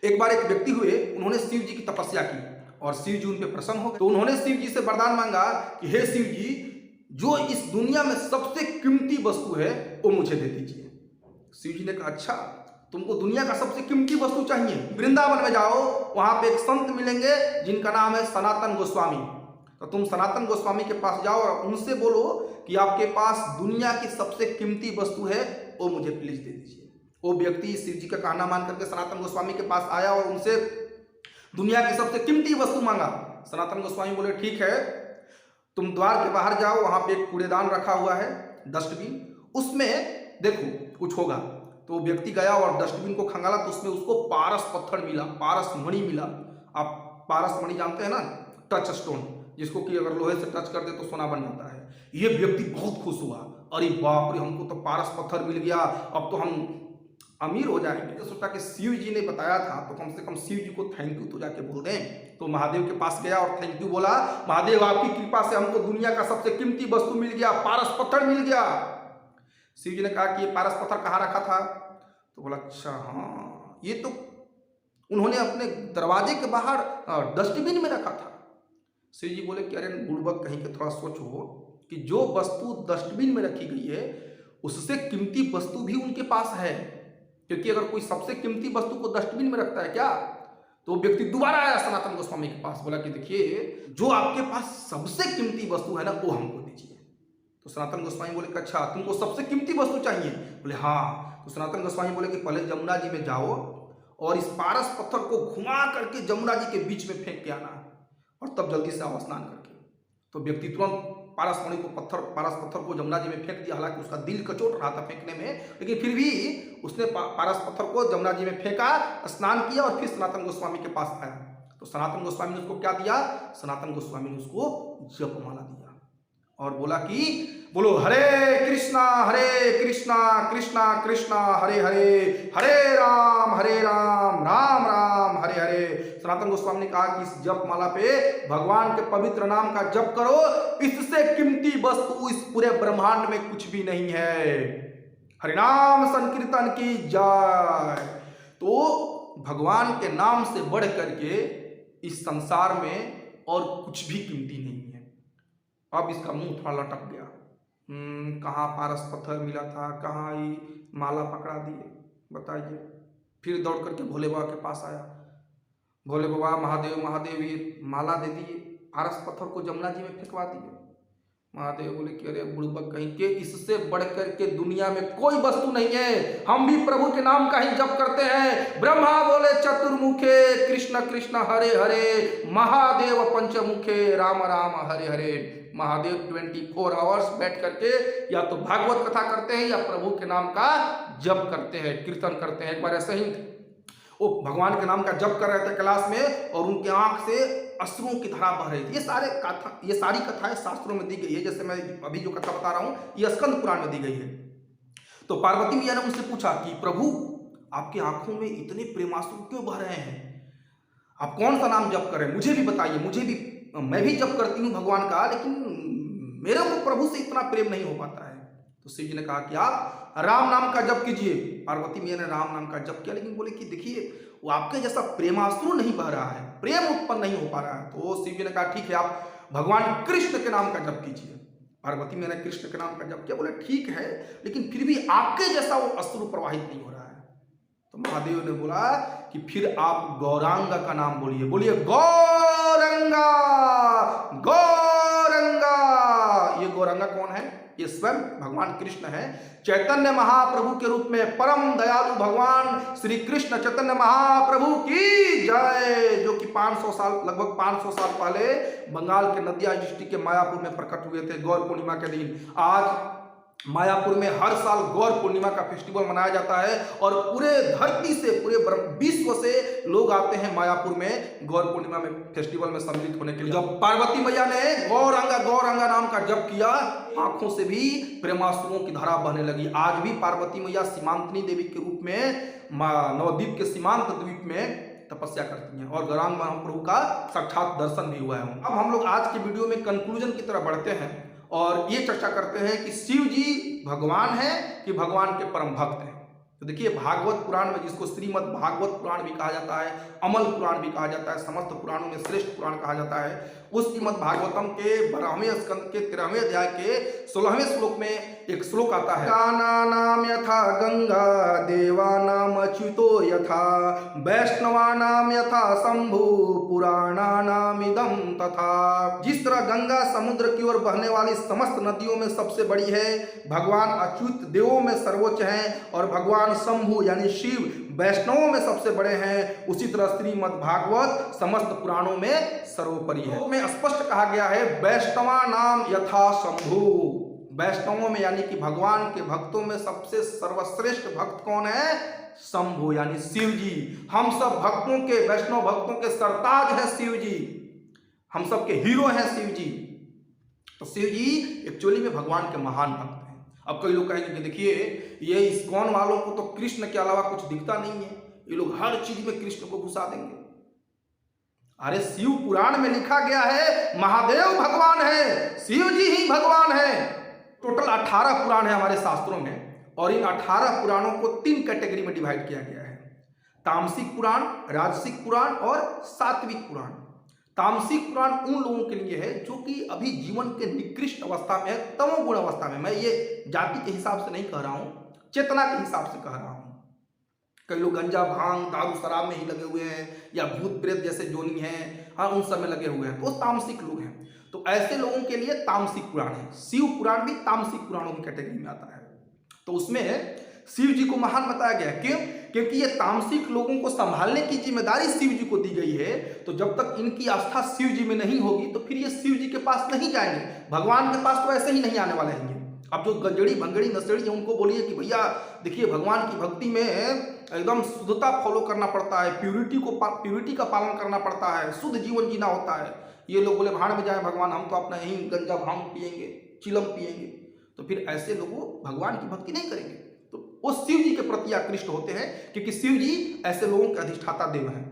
एक बार एक व्यक्ति हुए, उन्होंने शिव जी की तपस्या की और शिव जी उन पर प्रसन्न हो गए। तो उन्होंने शिव जी से वरदान मांगा कि हे शिव जी, जो इस दुनिया में सबसे कीमती वस्तु है वो मुझे दे दीजिए। शिव जी ने कहा अच्छा, तुमको दुनिया का सबसे कीमती वस्तु चाहिए? वृंदावन में जाओ, वहां पे एक संत मिलेंगे जिनका नाम है सनातन गोस्वामी। तो तुम सनातन गोस्वामी के पास जाओ और उनसे बोलो कि आपके पास दुनिया की सबसे कीमती वस्तु है, वो मुझे प्लीज दे दीजिए। वो व्यक्ति शिव जी का कहना मान करके सनातन गोस्वामी के पास आया और उनसे दुनिया की सबसे कीमती वस्तु मांगा। सनातन गोस्वामी बोले ठीक है, तुम द्वार के बाहर जाओ, वहां पे एक कूड़ेदान रखा हुआ है, डस्टबिन, उसमें देखो कुछ होगा। तो वो व्यक्ति गया और डस्टबिन को खंगाला तो उसमें उसको पारस पत्थर मिला, पारस मणि मिला। आप पारस मणि जानते हैं ना, टच स्टोन, जिसको कि अगर लोहे से टच कर दे तो सोना बन जाता है। ये व्यक्ति बहुत खुश हुआ, अरे बाप रे, हमको तो पारस पत्थर मिल गया, अब तो हम अमीर हो जाएंगे। तो सोचा कि शिव जी ने बताया था तो कम से कम शिव जी को थैंक यू तो जाके बोल दें। तो महादेव के पास गया और थैंक यू बोला, महादेव आपकी कृपा से हमको दुनिया का सबसे कीमती वस्तु मिल गया, पारस पत्थर मिल गया। शिव जी ने कहा कि ये पारस पत्थर कहाँ रखा था? तो बोला अच्छा हाँ, ये तो उन्होंने अपने दरवाजे के बाहर डस्टबिन में रखा था। शिव जी बोले कि अरे बुड़बक कहीं के, थोड़ा सोचो कि जो वस्तु डस्टबिन में रखी गई है उससे कीमती वस्तु भी उनके पास है, क्योंकि अगर कोई सबसे कीमती वस्तु को डस्टबिन में रखता है क्या? तो व्यक्ति दोबारा आया सनातन गोस्वामी के पास, बोला कि देखिए जो आपके पास सबसे कीमती वस्तु है ना वो हमको दीजिए। तो सनातन गोस्वामी बोले कि अच्छा तुमको सबसे कीमती वस्तु चाहिए? बोले हाँ। तो सनातन गोस्वामी बोले कि पहले जमुना जी में जाओ और इस पारस पत्थर को घुमा करके जमुना जी के बीच में फेंक के आना और तब जल्दी से आओ स्नान करके। तो व्यक्ति तुरंत पारस पत्थर को जमुना जी में फेंक दिया। हालांकि उसका दिल कचोट रहा था फेंकने में, लेकिन फिर भी उसने पारस पत्थर को जमुना जी में फेंका, स्नान किया और फिर सनातन गोस्वामी के पास आया। तो सनातन गोस्वामी ने उसको क्या दिया? सनातन गोस्वामी ने उसको जपमाला दिया और बोला कि बोलो हरे कृष्णा कृष्णा कृष्णा हरे हरे, हरे राम राम हरे हरे। सनातन गोस्वामी ने कहा कि इस जप माला पे भगवान के पवित्र नाम का जप करो, इससे कीमती वस्तु इस पूरे ब्रह्मांड में कुछ भी नहीं है। हरिनाम संकीर्तन की जय। तो भगवान के नाम से बढ़ करके इस संसार में और कुछ भी कीमती नहीं है। अब इसका मुंह थोड़ा लटक गया, कहाँ पारस पत्थर मिला था, कहाँ ही माला पकड़ा दिए, बताइए। फिर दौड़ करके भोले बाबा के पास आया, भोले बाबा महादेव ये माला दे दिए, पारस पत्थर को जमुना जी में फेंकवा दिए। महादेव बोले कि अरे बुड़बक कहीं के, इससे बढ़ करके दुनिया में कोई वस्तु नहीं है, हम भी प्रभु के नाम का ही जप करते हैं। ब्रह्मा बोले चतुर्मुखे कृष्ण कृष्ण हरे हरे, महादेव पंचमुखे राम राम हरे हरे। महादेव 24 आवर्स बैठ करके या तो भागवत कथा करते हैं या प्रभु के नाम का जप करते हैं, कीर्तन करते हैं। एक बार ऐसे ही वो भगवान के नाम का जप कर रहे थे क्लास में और उनके आंख से अश्रुओं की धारा बह रही थी। ये सारी कथाएं शास्त्रों में दी गई है, जैसे मैं अभी जो कथा बता रहा हूं ये स्कंद पुराण में दी गई है। तो पार्वती मैया ने उनसे पूछा कि प्रभु आपकी आंखों में इतने प्रेमाश्रु क्यों बह रहे हैं, आप कौन सा नाम जप कर रहे हैं, मुझे भी बताइए, मैं भी जप करती हूँ भगवान का, लेकिन मेरे को प्रभु से इतना प्रेम नहीं हो पाता है। तो शिव जी ने कहा कि आप राम नाम का जप कीजिए। पार्वती मैया ने राम नाम का जप किया, लेकिन बोले कि देखिए वो आपके जैसा प्रेमाश्रु नहीं बह रहा है, प्रेम उत्पन्न नहीं हो पा रहा है। तो शिव जी ने कहा ठीक है आप भगवान कृष्ण के नाम का जप कीजिए। पार्वती मैया ने कृष्ण के नाम का जप किया, बोले ठीक है, लेकिन फिर भी आपके जैसा वो अश्रु प्रवाहित नहीं हो रहा है। तो महादेव ने बोला कि फिर आप गौरांगा का नाम बोलिए, गौरंगा। ये गौरंगा कौन है? ये स्वयं भगवान कृष्ण है। चैतन्य महाप्रभु के रूप में परम दयालु भगवान श्री कृष्ण चैतन्य महाप्रभु की जय, जो कि 500 साल लगभग 500 साल पहले बंगाल के नदिया डिस्ट्रिक्ट के मायापुर में प्रकट हुए थे गौर पूर्णिमा के दिन। आज मायापुर में हर साल गौर पूर्णिमा का फेस्टिवल मनाया जाता है और पूरे धरती से, पूरे विश्व से लोग आते हैं मायापुर में गौर पूर्णिमा में फेस्टिवल में सम्मिलित होने के लिए। जब पार्वती मैया ने गौरंगा नाम का जप किया, आंखों से भी प्रेमाश्रुओं की धारा बहने लगी। आज भी पार्वती मैया सीमांतनी देवी के रूप में नवद्वीप के सीमांत द्वीप में तपस्या करती हैं और गौरांग महाप्रभु का साक्षात दर्शन भी हुआ है। अब हम लोग आज की वीडियो में कंक्लूजन की तरफ बढ़ते हैं और ये चर्चा करते हैं कि शिव जी भगवान है कि भगवान के परम भक्त हैं। तो देखिए भागवत पुराण में, जिसको श्रीमद् भागवत पुराण भी कहा जाता है, अमल पुराण भी कहा जाता है, समस्त पुराणों में श्रेष्ठ पुराण कहा जाता है, उस श्रीमद् भागवतम के 12वें स्कंद के 13वें अध्याय के 16वें श्लोक में एक श्लोक आता है, कानानाम यथा गंगा देवानाम अच्युतो यथा वैष्णवानाम यथा शंभु पुराणानाम इदम तथा। जिस तरह गंगा समुद्र की ओर बहने वाली समस्त नदियों में सबसे बड़ी है, भगवान अच्युत देवों में सर्वोच्च हैं और भगवान शंभु यानी शिव वैष्णवों में सबसे बड़े हैं, उसी तरह श्रीमद् भागवत समस्त पुराणों में सर्वोपरि है। में स्पष्ट कहा गया है वैष्णवा नाम यथा शंभु, वैष्णवों में यानी कि भगवान के भक्तों में सबसे सर्वश्रेष्ठ भक्त कौन है? शंभु यानी शिव जी। हम सब भक्तों के, वैष्णव भक्तों के सरताज है शिव जी, हम सब के हीरो हैं शिव जी। तो शिव जी एक्चुअली में भगवान के महान भक्त हैं। अब कई लोग कहेंगे कि देखिए ये इस्कॉन वालों को तो कृष्ण के अलावा कुछ दिखता नहीं है, ये लोग हर चीज में कृष्ण को घुसा देंगे। अरे शिव पुराण में लिखा गया है महादेव भगवान है, शिव जी ही भगवान है। टोटल 18 पुराण है हमारे शास्त्रों में, और इन 18 पुराणों को 3 कैटेगरी में डिवाइड किया गया है, तामसिक पुराण, राजसिक पुराण और सात्विक पुराण। तामसिक पुराण उन लोगों के लिए है जो कि अभी जीवन के निकृष्ट अवस्था में है, तमोगुण अवस्था में। मैं ये जाति के हिसाब से नहीं कह रहा हूं, चेतना के हिसाब से कह रहा हूं। कई लोग गंजा भांग दारू शराब में ही लगे हुए हैं, या भूत प्रेत जैसे जोनी हैं, हाँ उन सब में लगे हुए हैं, तो तामसिक लोग हैं। तो ऐसे लोगों के लिए तामसिक पुराण है। शिव पुराण भी तामसिक पुराणों की कैटेगरी में आता है। तो उसमें शिव जी को महान बताया गया, क्यों? क्योंकि ये तामसिक लोगों को संभालने की जिम्मेदारी शिव जी को दी गई है। तो जब तक इनकी आस्था शिव जी में नहीं होगी तो फिर ये शिव जी के पास नहीं जाएंगे, भगवान के पास तो ऐसे ही नहीं आने वाले हैं। अब जो गंजड़ी भंगड़ी नशेड़ी है उनको बोलिए कि भैया देखिए भगवान की भक्ति में एकदम शुद्धता फॉलो करना पड़ता है, प्यूरिटी का पालन करना पड़ता है, शुद्ध जीवन जीना होता है। ये लोग बोले भाड़ में जाए भगवान, हम तो अपना यही गंजा भांग पियेंगे, चिलम पियेंगे। तो फिर ऐसे लोगों भगवान की भक्ति नहीं करेंगे। तो वो शिव जी के प्रति आकृष्ट होते हैं, क्योंकि शिव जी ऐसे लोगों के अधिष्ठाता देव हैं।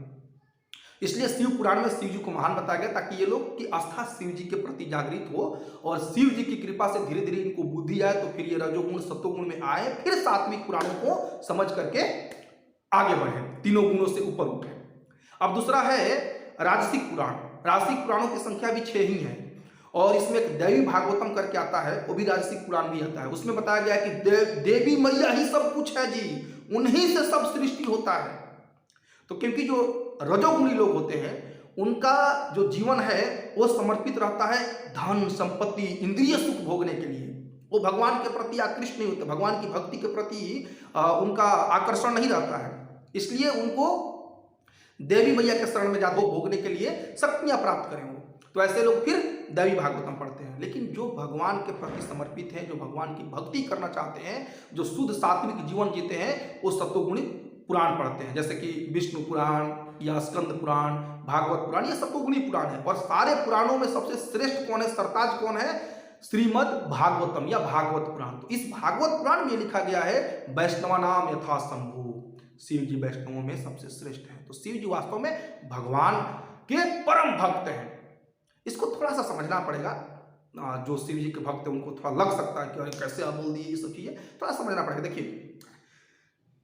इसलिए शिव पुराण में शिव जी को महान बताया गया, ताकि ये लोग की आस्था शिव जी के प्रति जागृत हो और शिव जी की कृपा से धीरे धीरे इनको बुद्धि आए, तो फिर ये रजोगुण सत्वगुण में आए, फिर सात्विक पुराणों को समझ करके आगे बढ़े, तीनों गुणों से ऊपर उठे। अब दूसरा है राजसिक पुराण। राजसिक पुराणों की संख्या भी 6 ही है, और इसमें एक देवी भागवतम करके आता है, वो भी राजसिक पुराण भी आता है। उसमें बताया गया है कि देवी मैया ही सब कुछ है जी, उन्हीं से सब सृष्टि होता है। तो क्योंकि जो रजोगुणी लोग होते हैं उनका जो जीवन है वो समर्पित रहता है धन संपत्ति इंद्रिय सुख भोगने के लिए, वो भगवान के प्रति आकृष्ट नहीं होते, भगवान की भक्ति के प्रति उनका आकर्षण नहीं रहता है। इसलिए उनको देवी मैया के शरण में जाकर भोगने के लिए शक्तियां प्राप्त करें वो, तो ऐसे लोग फिर देवी भागवतम पढ़ते हैं। लेकिन जो भगवान के प्रति समर्पित हैं, जो भगवान की भक्ति करना चाहते हैं, जो शुद्ध सात्विक जीवन जीते हैं, वो सत्वगुणित पुराण पढ़ते हैं, जैसे कि विष्णु पुराण या स्कंद पुराण, भागवत पुराण, ये सत्वगुणी पुराण है। और सारे पुराणों में सबसे श्रेष्ठ कौन है, सरताज कौन है? श्रीमद् भागवतम या भागवत पुराण। तो इस भागवत पुराण में लिखा गया है वैष्णवा नाम यथा शंभु, शिव जी वैष्णवों में सबसे श्रेष्ठ है। तो शिव जी वास्तव में भगवान के परम भक्त हैं। इसको थोड़ा सा समझना पड़ेगा, जो शिव जी के भक्त है उनको थोड़ा लग सकता है कि अरे कैसे आप बोल दिए ये सब चीजें, थोड़ा समझना पड़ेगा। देखिए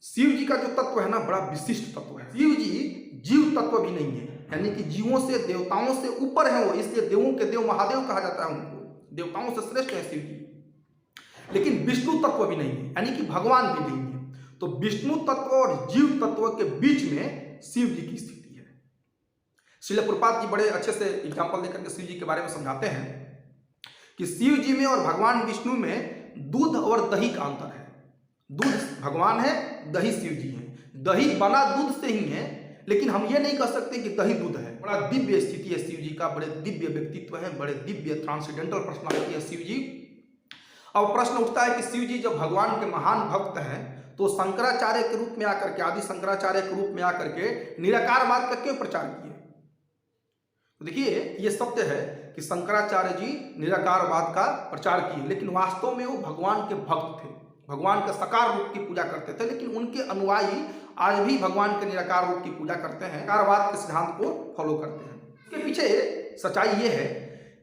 शिव जी का जो तत्व है ना, बड़ा विशिष्ट तत्व है। शिव जी जीव तत्व भी नहीं है, यानी कि जीवों से देवताओं से ऊपर है वो, इसलिए देवों के देव महादेव कहा जाता है उनको, देवताओं से श्रेष्ठ है शिव जी। लेकिन विष्णु तत्व भी नहीं है, यानी कि भगवान भी नहीं है। तो विष्णु तत्व और जीव तत्व के बीच में शिव जी की स्थिति है। श्रील प्रभुपाद जी बड़े अच्छे से एग्जाम्पल देकर के शिव जी के बारे में समझाते हैं कि शिव जी में और भगवान विष्णु में दूध और दही का अंतर है। दूध भगवान है, दही शिव जी है। दही बना दूध से ही है, लेकिन हम ये नहीं कह सकते कि दही दूध है। बड़ा दिव्य स्थिति है शिव जी का, बड़े दिव्य व्यक्तित्व है, बड़े दिव्य ट्रांसेंडेंटल पर्सनालिटी है शिव जी। अब प्रश्न उठता है कि शिव जी जब भगवान के महान भक्त हैं तो शंकराचार्य के रूप में आकर के, आदि शंकराचार्य के रूप में आकर के निराकारवाद का क्यों प्रचार किए? तो देखिए ये सत्य है कि शंकराचार्य जी निराकारवाद का प्रचार किए, लेकिन वास्तव में वो भगवान के भक्त थे, भगवान के साकार रूप की पूजा करते थे। लेकिन उनके अनुयायी आज भी भगवान के निराकार रूप की पूजा करते हैं, निराकारवाद के सिद्धांत को फॉलो करते हैं। इसके पीछे सच्चाई ये है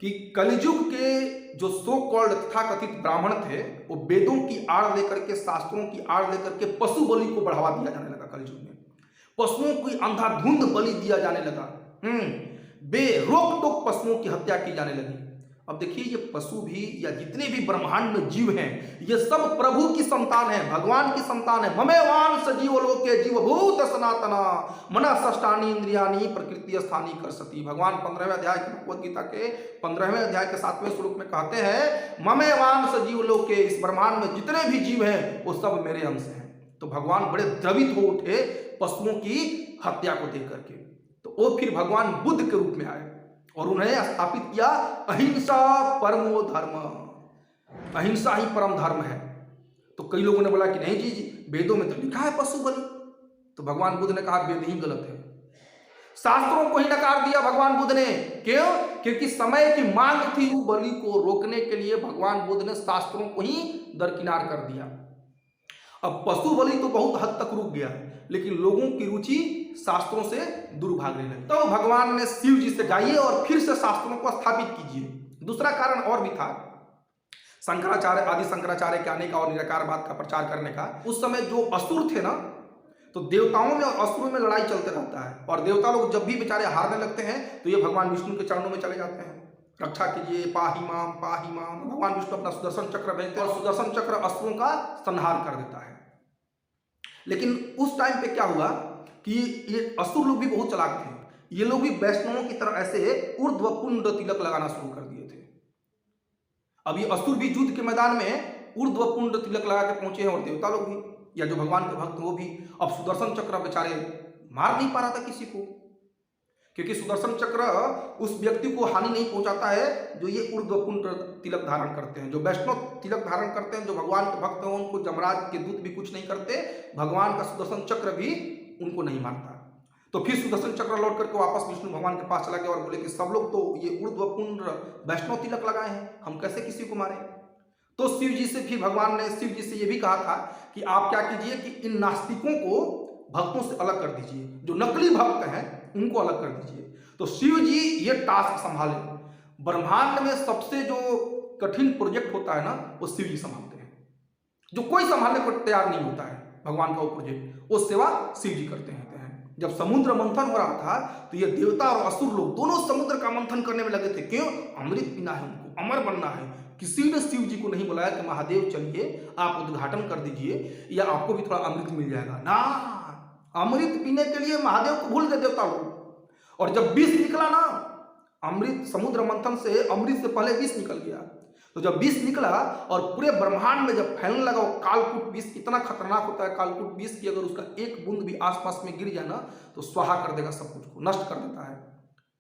कि कलयुग के जो सो कॉल्ड तथाकथित ब्राह्मण थे, वो वेदों की आड़ लेकर के, शास्त्रों की आड़ लेकर के पशु बलि को बढ़ावा दिया जाने लगा। कलयुग में पशुओं को अंधाधुंध बलि दिया जाने लगा। बेरोक टोक पशुओं की हत्या की जाने लगी। अब देखिए, ये पशु भी या जितने भी ब्रह्मांड में जीव हैं, ये सब प्रभु की संतान है, भगवान की संतान है। ममेवान सजीव लोके जीवभूत सनातना मना षष्ठानि इंद्रियानि प्रकृति स्थानी कर सती। भगवान 15वें अध्याय की भगवद गीता के 15वें अध्याय के 7वें श्लोक में कहते हैं, ममेवान सजीव लोके, इस ब्रह्मांड में जितने भी जीव हैं वो सब मेरे अंश हैं। तो भगवान बड़े द्रवित हो उठे पशुओं की हत्या को देख करके। तो वो फिर भगवान बुद्ध के रूप में आए और उन्हें स्थापित किया अहिंसा परमो धर्म, अहिंसा ही परम धर्म है। तो कई लोगों ने बोला कि नहीं जी, वेदों में तो लिखा है पशु बलि। तो भगवान बुद्ध ने कहा वेद ही गलत है, शास्त्रों को ही नकार दिया भगवान बुद्ध ने। क्यों? क्योंकि समय की मांग थी, वो बलि को रोकने के लिए भगवान बुद्ध ने शास्त्रों को ही दरकिनार कर दिया। अब पशु बलि तो बहुत हद तक रुक गया, लेकिन लोगों की रुचि शास्त्रों से दूर भागने लगी। तो भगवान ने शिव जी से जाइए और फिर से शास्त्रों को स्थापित कीजिए। दूसरा कारण और भी था, शंकराचार्य, आदि शंकराचार्य के आने का और निराकारवाद का प्रचार करने का। उस समय जो असुर थे ना, तो देवताओं में और असुरों में लड़ाई चलते रहता है, और देवता लोग जब भी बेचारे हारने लगते हैं तो ये भगवान विष्णु के चरणों में चले जाते हैं, रक्षा कीजिए, पाही माम पाही माम। भगवान विष्णु अपना सुदर्शन चक्र भेजते हैं और सुदर्शन चक्र असुरों का संहार कर देता है। लेकिन उस टाइम पे क्या हुआ कि ये असुर लोग भी बहुत चालाक थे। ये लोग भी वैष्णवों की तरह ऐसे ऊर्ध्वपुंड तिलक लगाना शुरू कर दिए थे। अब ये असुर भी युद्ध के मैदान में ऊर्ध्वपुंड तिलक लगा के पहुंचे हैं, और देवता लोग भी, या जो भगवान के भक्त वो भी। अब सुदर्शन चक्र बेचारे मार नहीं पा रहा था किसी को, क्योंकि सुदर्शन चक्र उस व्यक्ति को हानि नहीं पहुंचाता है जो ये ऊर्ध्वपुंड तिलक धारण करते हैं। जो वैष्णव तिलक धारण करते हैं, जो भगवान के भक्त हैं, उनको जमराज के दूत भी कुछ नहीं करते, भगवान का सुदर्शन चक्र भी उनको नहीं मारता। तो फिर सुदर्शन चक्र लौट करके वापस विष्णु भगवान के पास चला गया और बोले कि सब लोग तो ये ऊर्ध्वपुंड वैष्णव तिलक लगाए हैं, हम कैसे किसी को मारें। तो शिव जी से फिर भगवान ने शिव जी से ये भी कहा था कि आप क्या कीजिए कि इन नास्तिकों को भक्तों से अलग कर दीजिए, जो नकली भक्त हैं उनको अलग कर दीजिए। तो शिव जी ये टास्क संभाले। ब्रह्मांड में सबसे जो कठिन प्रोजेक्ट होता है ना, वो शिव जी संभालते हैं। जो कोई संभालने को तैयार नहीं होता है भगवान का वो प्रोजेक्ट, वो सेवा शिव जी करते हैं। जब समुद्र मंथन हो रहा था तो ये देवता और असुर लोग दोनों समुद्र का मंथन करने में लगे थे। क्यों? अमृत पीना है उनको, अमर बनना है। किसी ने शिव जी को नहीं बुलाया कि महादेव चलिए आप उद्घाटन कर दीजिए या आपको भी थोड़ा अमृत मिल जाएगा ना। अमृत पीने के लिए महादेव को भूल गए देवता लोग। और जब विष निकला ना, अमृत समुद्र मंथन से अमृत से पहले विष निकल गया। तो जब विष निकला और पूरे ब्रह्मांड में जब फैलने लगा, वो कालकूट विष इतना खतरनाक होता है, कालकूट विष की अगर उसका एक बूंद भी आसपास में गिर जाए ना तो स्वाहा कर देगा, सब कुछ को नष्ट कर देता है,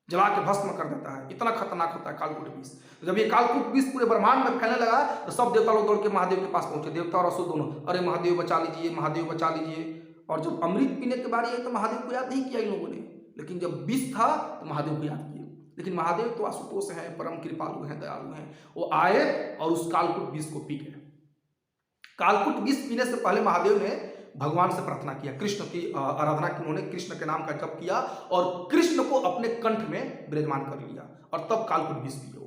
जला के भस्म कर देता है। इतना खतरनाक होता है कालकूट विष। तो जब ये कालकूट विष पूरे ब्रह्मांड में फैलने लगा तो सब देवता लोग दौड़ के महादेव के पास पहुंचे, देवता और असुर दोनों, अरे महादेव बचा लीजिए, महादेव बचा लीजिए। और जब अमृत पीने के बारी आई तो महादेव को याद नहीं किया इन लोगों ने, लेकिन जब विष था तो महादेव को याद किया। लेकिन महादेव तो आशुतोष हैं, परम कृपालु हैं, दयालु हैं। वो आए और उस कालकूट विष को पी गए। कालकूट विष पीने से पहले महादेव ने भगवान से प्रार्थना किया, कृष्ण की आराधना की उन्होंने, कृष्ण के नाम का जप किया और कृष्ण को अपने कंठ में विराजमान कर लिया और तब कालकूट विष पियो।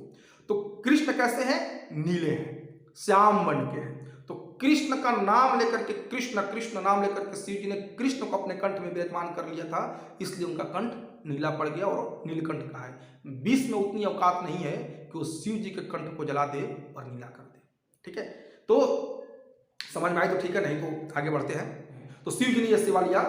तो कृष्ण कैसे हैं? नीले हैं, श्याम वर्ण के हैं। तो कृष्ण का नाम लेकर के, कृष्ण कृष्ण नाम लेकर के शिव जी ने कृष्ण को अपने कंठ में विराजमान कर लिया था, इसलिए उनका कंठ नीला पड़ गया और नीलकंठ कहा है। विष में उतनी औकात नहीं है कि वो शिव जी के कंठ को जला दे और नीला कर दे। ठीक है, तो समझ में आए तो ठीक है, नहीं तो आगे बढ़ते हैं। तो शिव जी ने यह सेवा लिया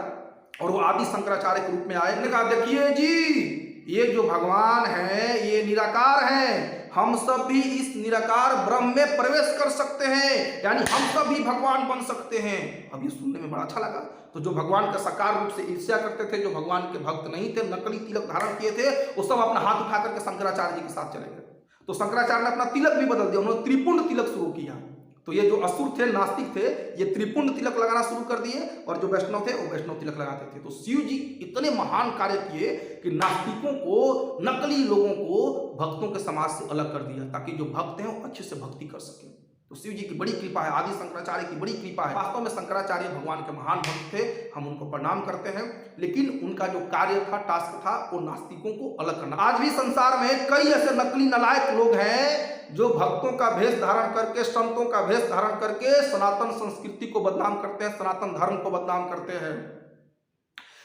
और वो आदि शंकराचार्य के रूप में आए। उन्होंने कहा देखिए जी, ये जो भगवान है ये निराकार है, हम सब भी इस निराकार ब्रह्म में प्रवेश कर सकते हैं, यानी हम सब भी भगवान बन सकते हैं। अब ये सुनने में बड़ा अच्छा लगा। तो जो भगवान का साकार रूप से ईर्ष्या करते थे, जो भगवान के भक्त नहीं थे, नकली तिलक धारण किए थे, वो सब अपना हाथ उठा करके शंकराचार्य जी के साथ चले गए। तो शंकराचार्य ने अपना तिलक भी बदल दिया, उन्होंने त्रिपुंड तिलक शुरू किया। तो ये जो असुर थे, नास्तिक थे, ये त्रिपुंड तिलक लगाना शुरू कर दिए और जो वैष्णव थे वो वैष्णव तिलक लगाते थे। तो शिव जी इतने महान कार्य किए कि नास्तिकों को, नकली लोगों को भक्तों के समाज से अलग कर दिया, ताकि जो भक्त हैं वो अच्छे से भक्ति कर सकें। तो शिव जी की बड़ी कृपा है, आदि शंकराचार्य की बड़ी कृपा है। वास्तव में शंकराचार्य भगवान के महान भक्त थे, हम उनको प्रणाम करते हैं, लेकिन उनका जो कार्य था, टास्क था, वो नास्तिकों को अलग करना। आज भी संसार में कई ऐसे नकली नालायक लोग हैं जो भक्तों का भेष धारण करके, संतों का भेष धारण करके सनातन संस्कृति को बदनाम करते हैं, सनातन धर्म को बदनाम करते हैं।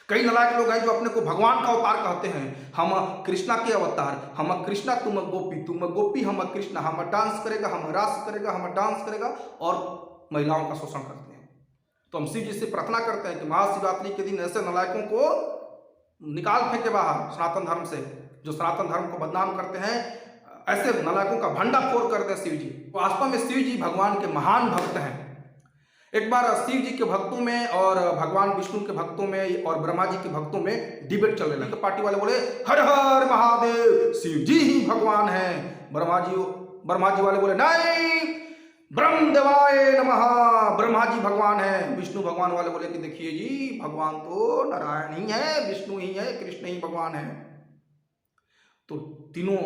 कई नालायक लोग हैं जो अपने को भगवान का अवतार कहते हैं, हम कृष्णा के अवतार, हम कृष्णा तुम गोपी हम कृष्णा, हम डांस करेगा, हम रास करेगा, हम डांस करेगा, और महिलाओं का शोषण करते हैं। तो हम शिव जी से प्रार्थना करते हैं कि महाशिवरात्रि के दिन ऐसे नालायकों को निकाल फेंके बाहर सनातन धर्म से, जो सनातन धर्म को बदनाम करते हैं, ऐसे नालायकों का भंडाफोड़ कर दे शिव जी। वास्तव में शिव जी भगवान के महान भक्त हैं। एक बार शिव जी के भक्तों में और भगवान विष्णु के भक्तों में और ब्रह्मा जी के भक्तों में डिबेट चलने लगी। तो पार्टी वाले बोले हर हर महादेव, शिव जी ही भगवान हैं। ब्रह्मा जी वाले बोले नहीं, ब्रह्मदेवाय नमः, ब्रह्मा जी भगवान हैं। विष्णु भगवान वाले बोले कि देखिए जी, भगवान तो नारायण ही है, विष्णु ही है, कृष्ण ही भगवान है। तो तीनों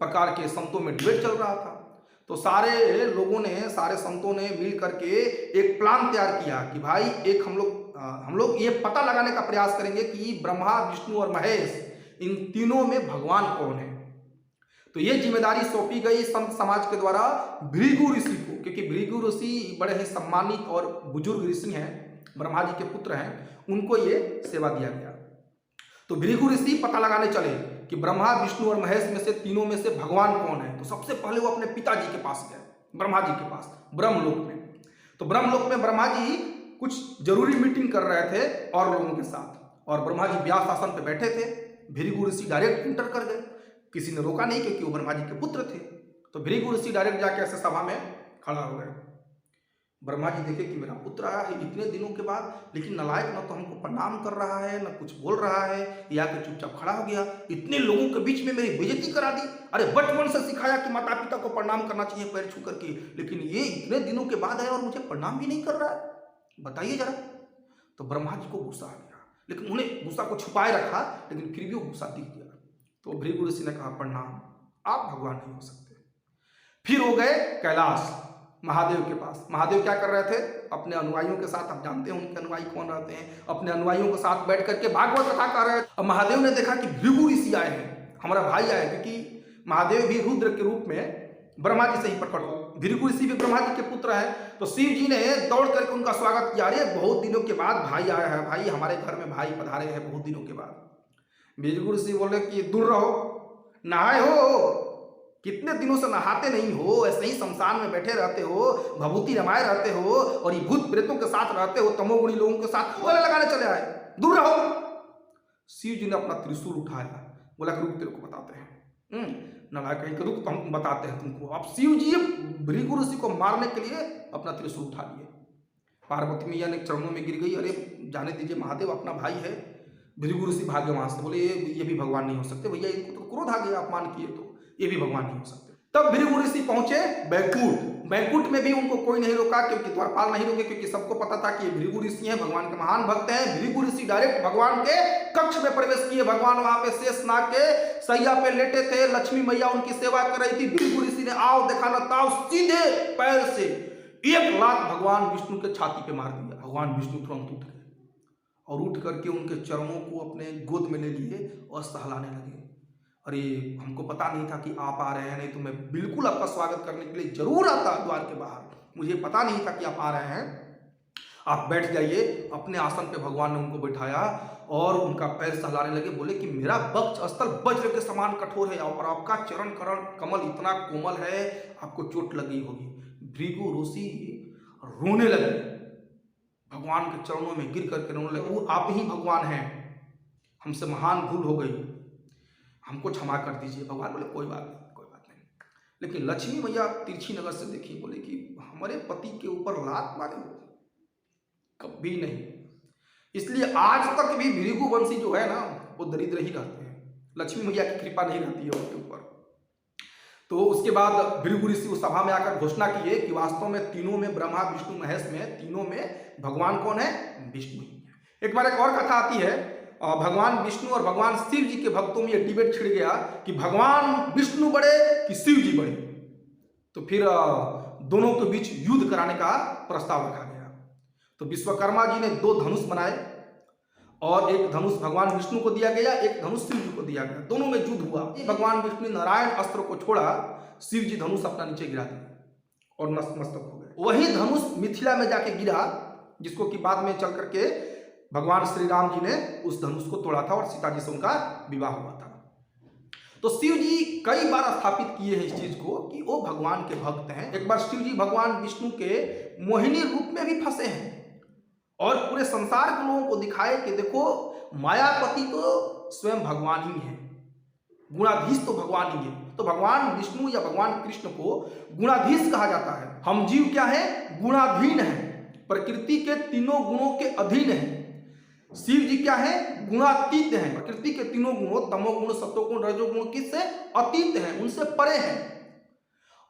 प्रकार के संतों में डिबेट चल रहा था। तो सारे लोगों ने, सारे संतों ने मिल करके एक प्लान तैयार किया कि भाई एक हम लोग ये पता लगाने का प्रयास करेंगे कि ब्रह्मा, विष्णु और महेश, इन तीनों में भगवान कौन है। तो ये जिम्मेदारी सौंपी गई संत समाज के द्वारा भृगु ऋषि को, क्योंकि भृगु ऋषि बड़े ही सम्मानित और बुजुर्ग ऋषि हैं, ब्रह्मा जी के पुत्र हैं, उनको ये सेवा दिया गया। तो भृगु ऋषि पता लगाने चले कि ब्रह्मा, विष्णु और महेश में से तीनों में से भगवान कौन है। तो सबसे पहले वो अपने पिताजी के पास गए, ब्रह्मा जी के पास, ब्रह्मलोक में। तो ब्रह्मलोक में ब्रह्मा जी कुछ जरूरी मीटिंग कर रहे थे और लोगों के साथ, और ब्रह्मा जी व्यास आसन पे बैठे थे। भृगु ऋषि डायरेक्ट इंटर कर गए, किसी ने रोका नहीं, क्योंकि वो ब्रह्मा जी के पुत्र थे। तो भृगु ऋषि डायरेक्ट जाके ऐसे सभा में खड़ा हो गए। ब्रह्मा जी देखे कि मेरा पुत्र आया है इतने दिनों के बाद, लेकिन नालायक न तो हमको प्रणाम कर रहा है, न कुछ बोल रहा है, या कि चुपचाप खड़ा हो गया, इतने लोगों के बीच में मेरी बेइज्जती करा दी। अरे बचपन से सिखाया कि माता पिता को प्रणाम करना चाहिए पैर छू करके, लेकिन ये इतने दिनों के बाद है और मुझे प्रणाम भी नहीं कर रहा है, बताइए जरा। तो ब्रह्मा जी को गुस्सा आ गया, लेकिन उन्हें गुस्सा को छुपाए रखा, लेकिन फिर भी वो गुस्सा दिख गया। तो भृगु ऋषि ने कहा प्रणाम, आप भगवान नहीं हो सकते। फिर हो गए कैलाश, महादेव के पास। महादेव क्या कर रहे थे, अपने अनुयायियों के साथ, आप जानते हैं उनके अनुयायी कौन रहते हैं, अपने अनुयायियों के साथ बैठ करके भागवत कथा कर रहे हैं। अब महादेव ने देखा कि भृगु ऋषि आए हैं, हमारा भाई आए, क्योंकि महादेव भी रुद्र के रूप में ब्रह्मा जी से ही प्रकट हो, भृगु ऋषि भी ब्रह्मा जी के पुत्र हैं। तो शिव जी ने दौड़ करके उनका स्वागत किया। अरे बहुत दिनों के बाद भाई आया है, भाई हमारे घर में भाई पधारे हैं बहुत दिनों के बाद। भृगु ऋषि बोले कि दूर रहो, नहाए हो, कितने दिनों से नहाते नहीं हो, ऐसे ही शमशान में बैठे रहते हो, भभूति रमाए रहते हो, और ये भूत प्रेतों के साथ रहते हो, तमोगुणी लोगों के साथ बोले लगाने चले आए, दूर रहो। शिव जी ने अपना त्रिशूल उठाया, बोला कि रुक तेरे को बताते हैं। नालायक कहीं के रुक, तो हम बताते हैं तुमको। अब शिव जी भृगु ऋषि को मारने के लिए अपना त्रिशूल उठा लिए। पार्वती मैया ने चरणों में गिर गई, अरे जाने दीजिए, महादेव अपना भाई है। भृगु ऋषि भाग्य वहां से, बोले ये भी भगवान नहीं हो सकते भैया, इनको तो क्रोध आ गया, अपमान किए तो ये भी भगवान नहीं हो सकते। तब भृगु ऋषि पहुंचे बैकुंठ। बैकुंठ में भी उनको कोई नहीं रोका, क्योंकि द्वारपाल नहीं रोके, क्योंकि सबको पता था कि ये भृगु ऋषि हैं, भगवान के महान भक्त हैं। भृगु ऋषि डायरेक्ट भगवान के कक्ष में प्रवेश किए। भगवान वहां पे शेषनाग के सैया पे लेटे थे, लक्ष्मी मैया उनकी सेवा कर रही थी। भृगु ऋषि ने आओ देखा न ताओ, सीधे पैर से 1 लात भगवान विष्णु के छाती पे मार दिया। भगवान विष्णु तुरंत उठ गए और उठ करके उनके चरणों को अपने गोद में ले लिए और सहलाने लगे। अरे हमको पता नहीं था कि आप आ रहे हैं, नहीं तो मैं बिल्कुल आपका स्वागत करने के लिए जरूर आता द्वार के बाहर, मुझे पता नहीं था कि आप आ रहे हैं, आप बैठ जाइए। अपने आसन पे भगवान ने उनको बैठाया और उनका पैर सहलाने लगे। बोले कि मेरा वक्ष स्थल वज्र के समान कठोर है और आपका चरण कमल इतना कोमल है, आपको चोट लगी होगी। भृगु ऋषि रोने लगे, भगवान के चरणों में गिर करके रोने लगे, वो आप ही भगवान हैं, हमसे महान भूल हो गई, हमको क्षमा कर दीजिए। भगवान बोले कोई बात नहीं, कोई बात नहीं। लेकिन लक्ष्मी मैया तिरछी नजर से देखी, बोले कि हमारे पति के ऊपर लात मारे हो, कभी नहीं। इसलिए आज तक भी भृगु वंशी जो है ना, वो दरिद्र ही रहते हैं, लक्ष्मी मैया की कृपा नहीं रहती है उनके ऊपर। तो उसके बाद भृगु ऋषि उस सभा में आकर घोषणा किए कि वास्तव में तीनों में, ब्रह्मा विष्णु महेश में, तीनों में भगवान कौन है, विष्णु ही है। एक बार एक और कथा आती है, भगवान विष्णु और भगवान शिव जी के भक्तों में यह डिबेट छिड़ गया कि भगवान विष्णु बड़े कि शिव जी बड़े। तो फिर दोनों के बीच युद्ध कराने का प्रस्ताव रखा गया। तो विश्वकर्मा जी ने 2 धनुष बनाए और एक धनुष भगवान विष्णु को दिया गया, एक धनुष शिव जी को दिया गया। दोनों में युद्ध हुआ। भगवान विष्णु ने नारायण अस्त्र को छोड़ा, शिव जी धनुष अपना नीचे गिरा दिया और नतमस्तक हो गए। वही धनुष मिथिला में जाके गिरा, जिसको कि बाद में चल करके भगवान श्री राम जी ने उस धनुष को तोड़ा था और सीता जी से उनका विवाह हुआ था। तो शिव जी कई बार स्थापित किए हैं इस चीज को कि वो भगवान के भक्त हैं। एक बार शिव जी भगवान विष्णु के मोहिनी रूप में भी फंसे हैं और पूरे संसार के लोगों को दिखाए कि देखो मायापति तो स्वयं भगवान ही है, गुणाधीश तो भगवान ही है। तो भगवान विष्णु या भगवान कृष्ण को गुणाधीश कहा जाता है। हम जीव क्या है? गुणाधीन है, प्रकृति के तीनों गुणों के अधीन है। शिव जी क्या है? गुणातीत है, प्रकृति के तीनों गुणों तमोगुण, सत्वगुण, रजोगुण किससे अतीत है, उनसे परे है।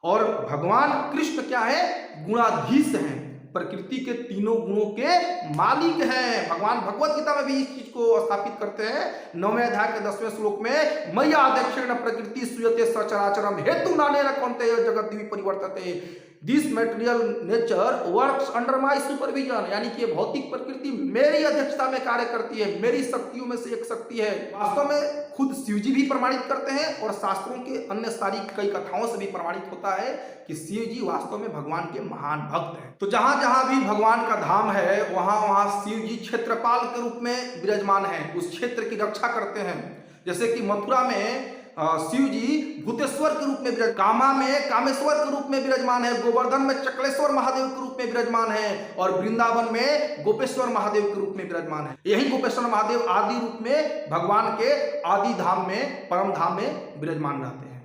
और भगवान कृष्ण क्या है? गुणाधीश है, प्रकृति के तीनों गुणों के मालिक हैं। भगवान भगवत गीता में भी इस चीज को स्थापित करते हैं। 9वें अध्याय के 10वें श्लोक में मय्या दक्षिण प्रकृति सूयते सचराचरम हेतु नानेन कौन्तेय जगत दिवि परिवर्तते। This material nature works under my supervision, यानी कि भौतिक प्रकृति मेरी अध्यक्षता में कार्य करती है, मेरी शक्तियों में से एक शक्ति है। वास्तव में खुद शिव जी भी प्रमाणित करते हैं और शास्त्रों के अन्य सारी कई कथाओं से भी प्रमाणित होता है कि शिव जी वास्तव में भगवान के महान भक्त हैं। तो जहां जहां भी भगवान का धाम है वहां वहां शिव जी क्षेत्रपाल के रूप में विराजमान है, उस क्षेत्र की रक्षा करते हैं। जैसे कि मथुरा में शिव जी भूतेश्वर के रूप में विराजमान, कामा में कामेश्वर के रूप में विराजमान है, गोवर्धन में चक्लेश्वर महादेव के रूप में विराजमान है और वृंदावन में गोपेश्वर महादेव के रूप में विराजमान है। यही गोपेश्वर महादेव आदि रूप में भगवान के आदि धाम में, परम धाम में विराजमान रहते हैं।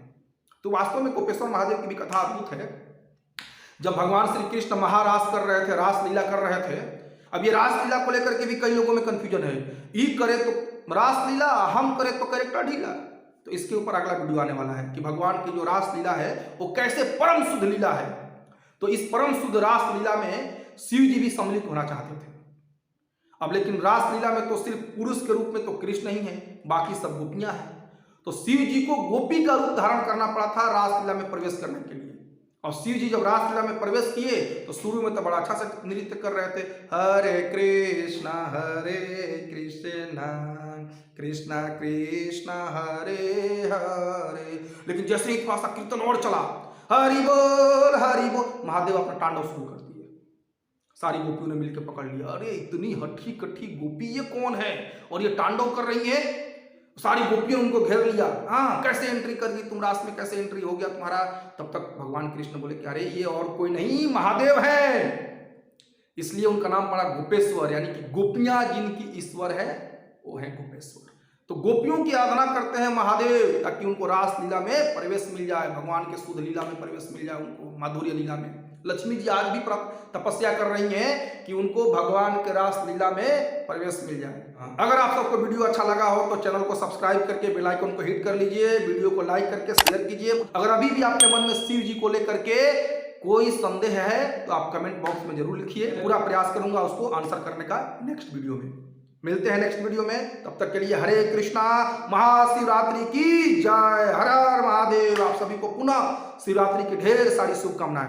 तो वास्तव में गोपेश्वर महादेव की भी कथा अद्भुत है। जब भगवान श्री कृष्ण महारास कर रहे थे, रास लीला कर रहे थे, अब ये रास लीला को लेकर के भी कई लोगों में कंफ्यूजन है। ई करे तो रास लीला, हम करे तो कैरेक्टर ढीला। तो इसके ऊपर अगला वीडियो आने वाला है कि भगवान की जो रास लीला है वो कैसे परम शुद्ध लीला है। तो इस परम शुद्ध रास लीला में शिव जी भी सम्मिलित होना चाहते थे। अब लेकिन रास लीला में तो सिर्फ पुरुष के रूप में तो कृष्ण ही है, बाकी सब गोपियां हैं। तो शिव जी को गोपी का रूप धारण करना पड़ा था रास लीला में प्रवेश करने के लिए। और शिव जी जब रास लीला में प्रवेश किए तो शुरू में तो बड़ा अच्छा से नृत्य कर रहे थे, हरे कृष्णा कृष्णा कृष्णा हरे हरे। लेकिन जैसे ही थोड़ा सा कीर्तन और चला, हरि बोल, महादेव अपना तांडव शुरू कर दिए। सारी गोपियों ने मिलकर पकड़ लिया, अरे इतनी हठी कठी गोपी ये कौन है और ये तांडव कर रही है। सारी गोपियों उनको घेर लिया, हाँ कैसे एंट्री कर दी तुम, रास में कैसे एंट्री हो गया तुम्हारा। तब तक भगवान कृष्ण बोले कि अरे ये और कोई नहीं महादेव है। इसलिए उनका नाम पड़ा गोपेश्वर, यानी कि गोपियां जिनकी ईश्वर है वो है गोपेश्वर। तो गोपियों की आराधना करते हैं महादेव ताकि उनको रास लीला में प्रवेश मिल जाए, भगवान के शुद्ध लीला में प्रवेश मिल जाए, उनको माधुर्य लीला में। लक्ष्मी जी आज भी तपस्या कर रही हैं कि उनको भगवान के रास लीला में प्रवेश मिल जाए। अगर आप सबको वीडियो अच्छा लगा हो तो चैनल को सब्सक्राइब करके बेल आइकन को हिट कर लीजिए, वीडियो को लाइक करके शेयर कीजिए। अगर अभी भी आपके मन में शिव जी को लेकर के कोई संदेह है तो आप कमेंट बॉक्स में जरूर लिखिए, पूरा प्रयास करूंगा उसको आंसर करने का नेक्स्ट वीडियो में। मिलते हैं नेक्स्ट वीडियो में, तब तक के लिए हरे कृष्णा। महाशिवरात्रि की जय, हर हर महादेव। आप सभी को पुनः शिवरात्रि की ढेर सारी शुभकामनाएं।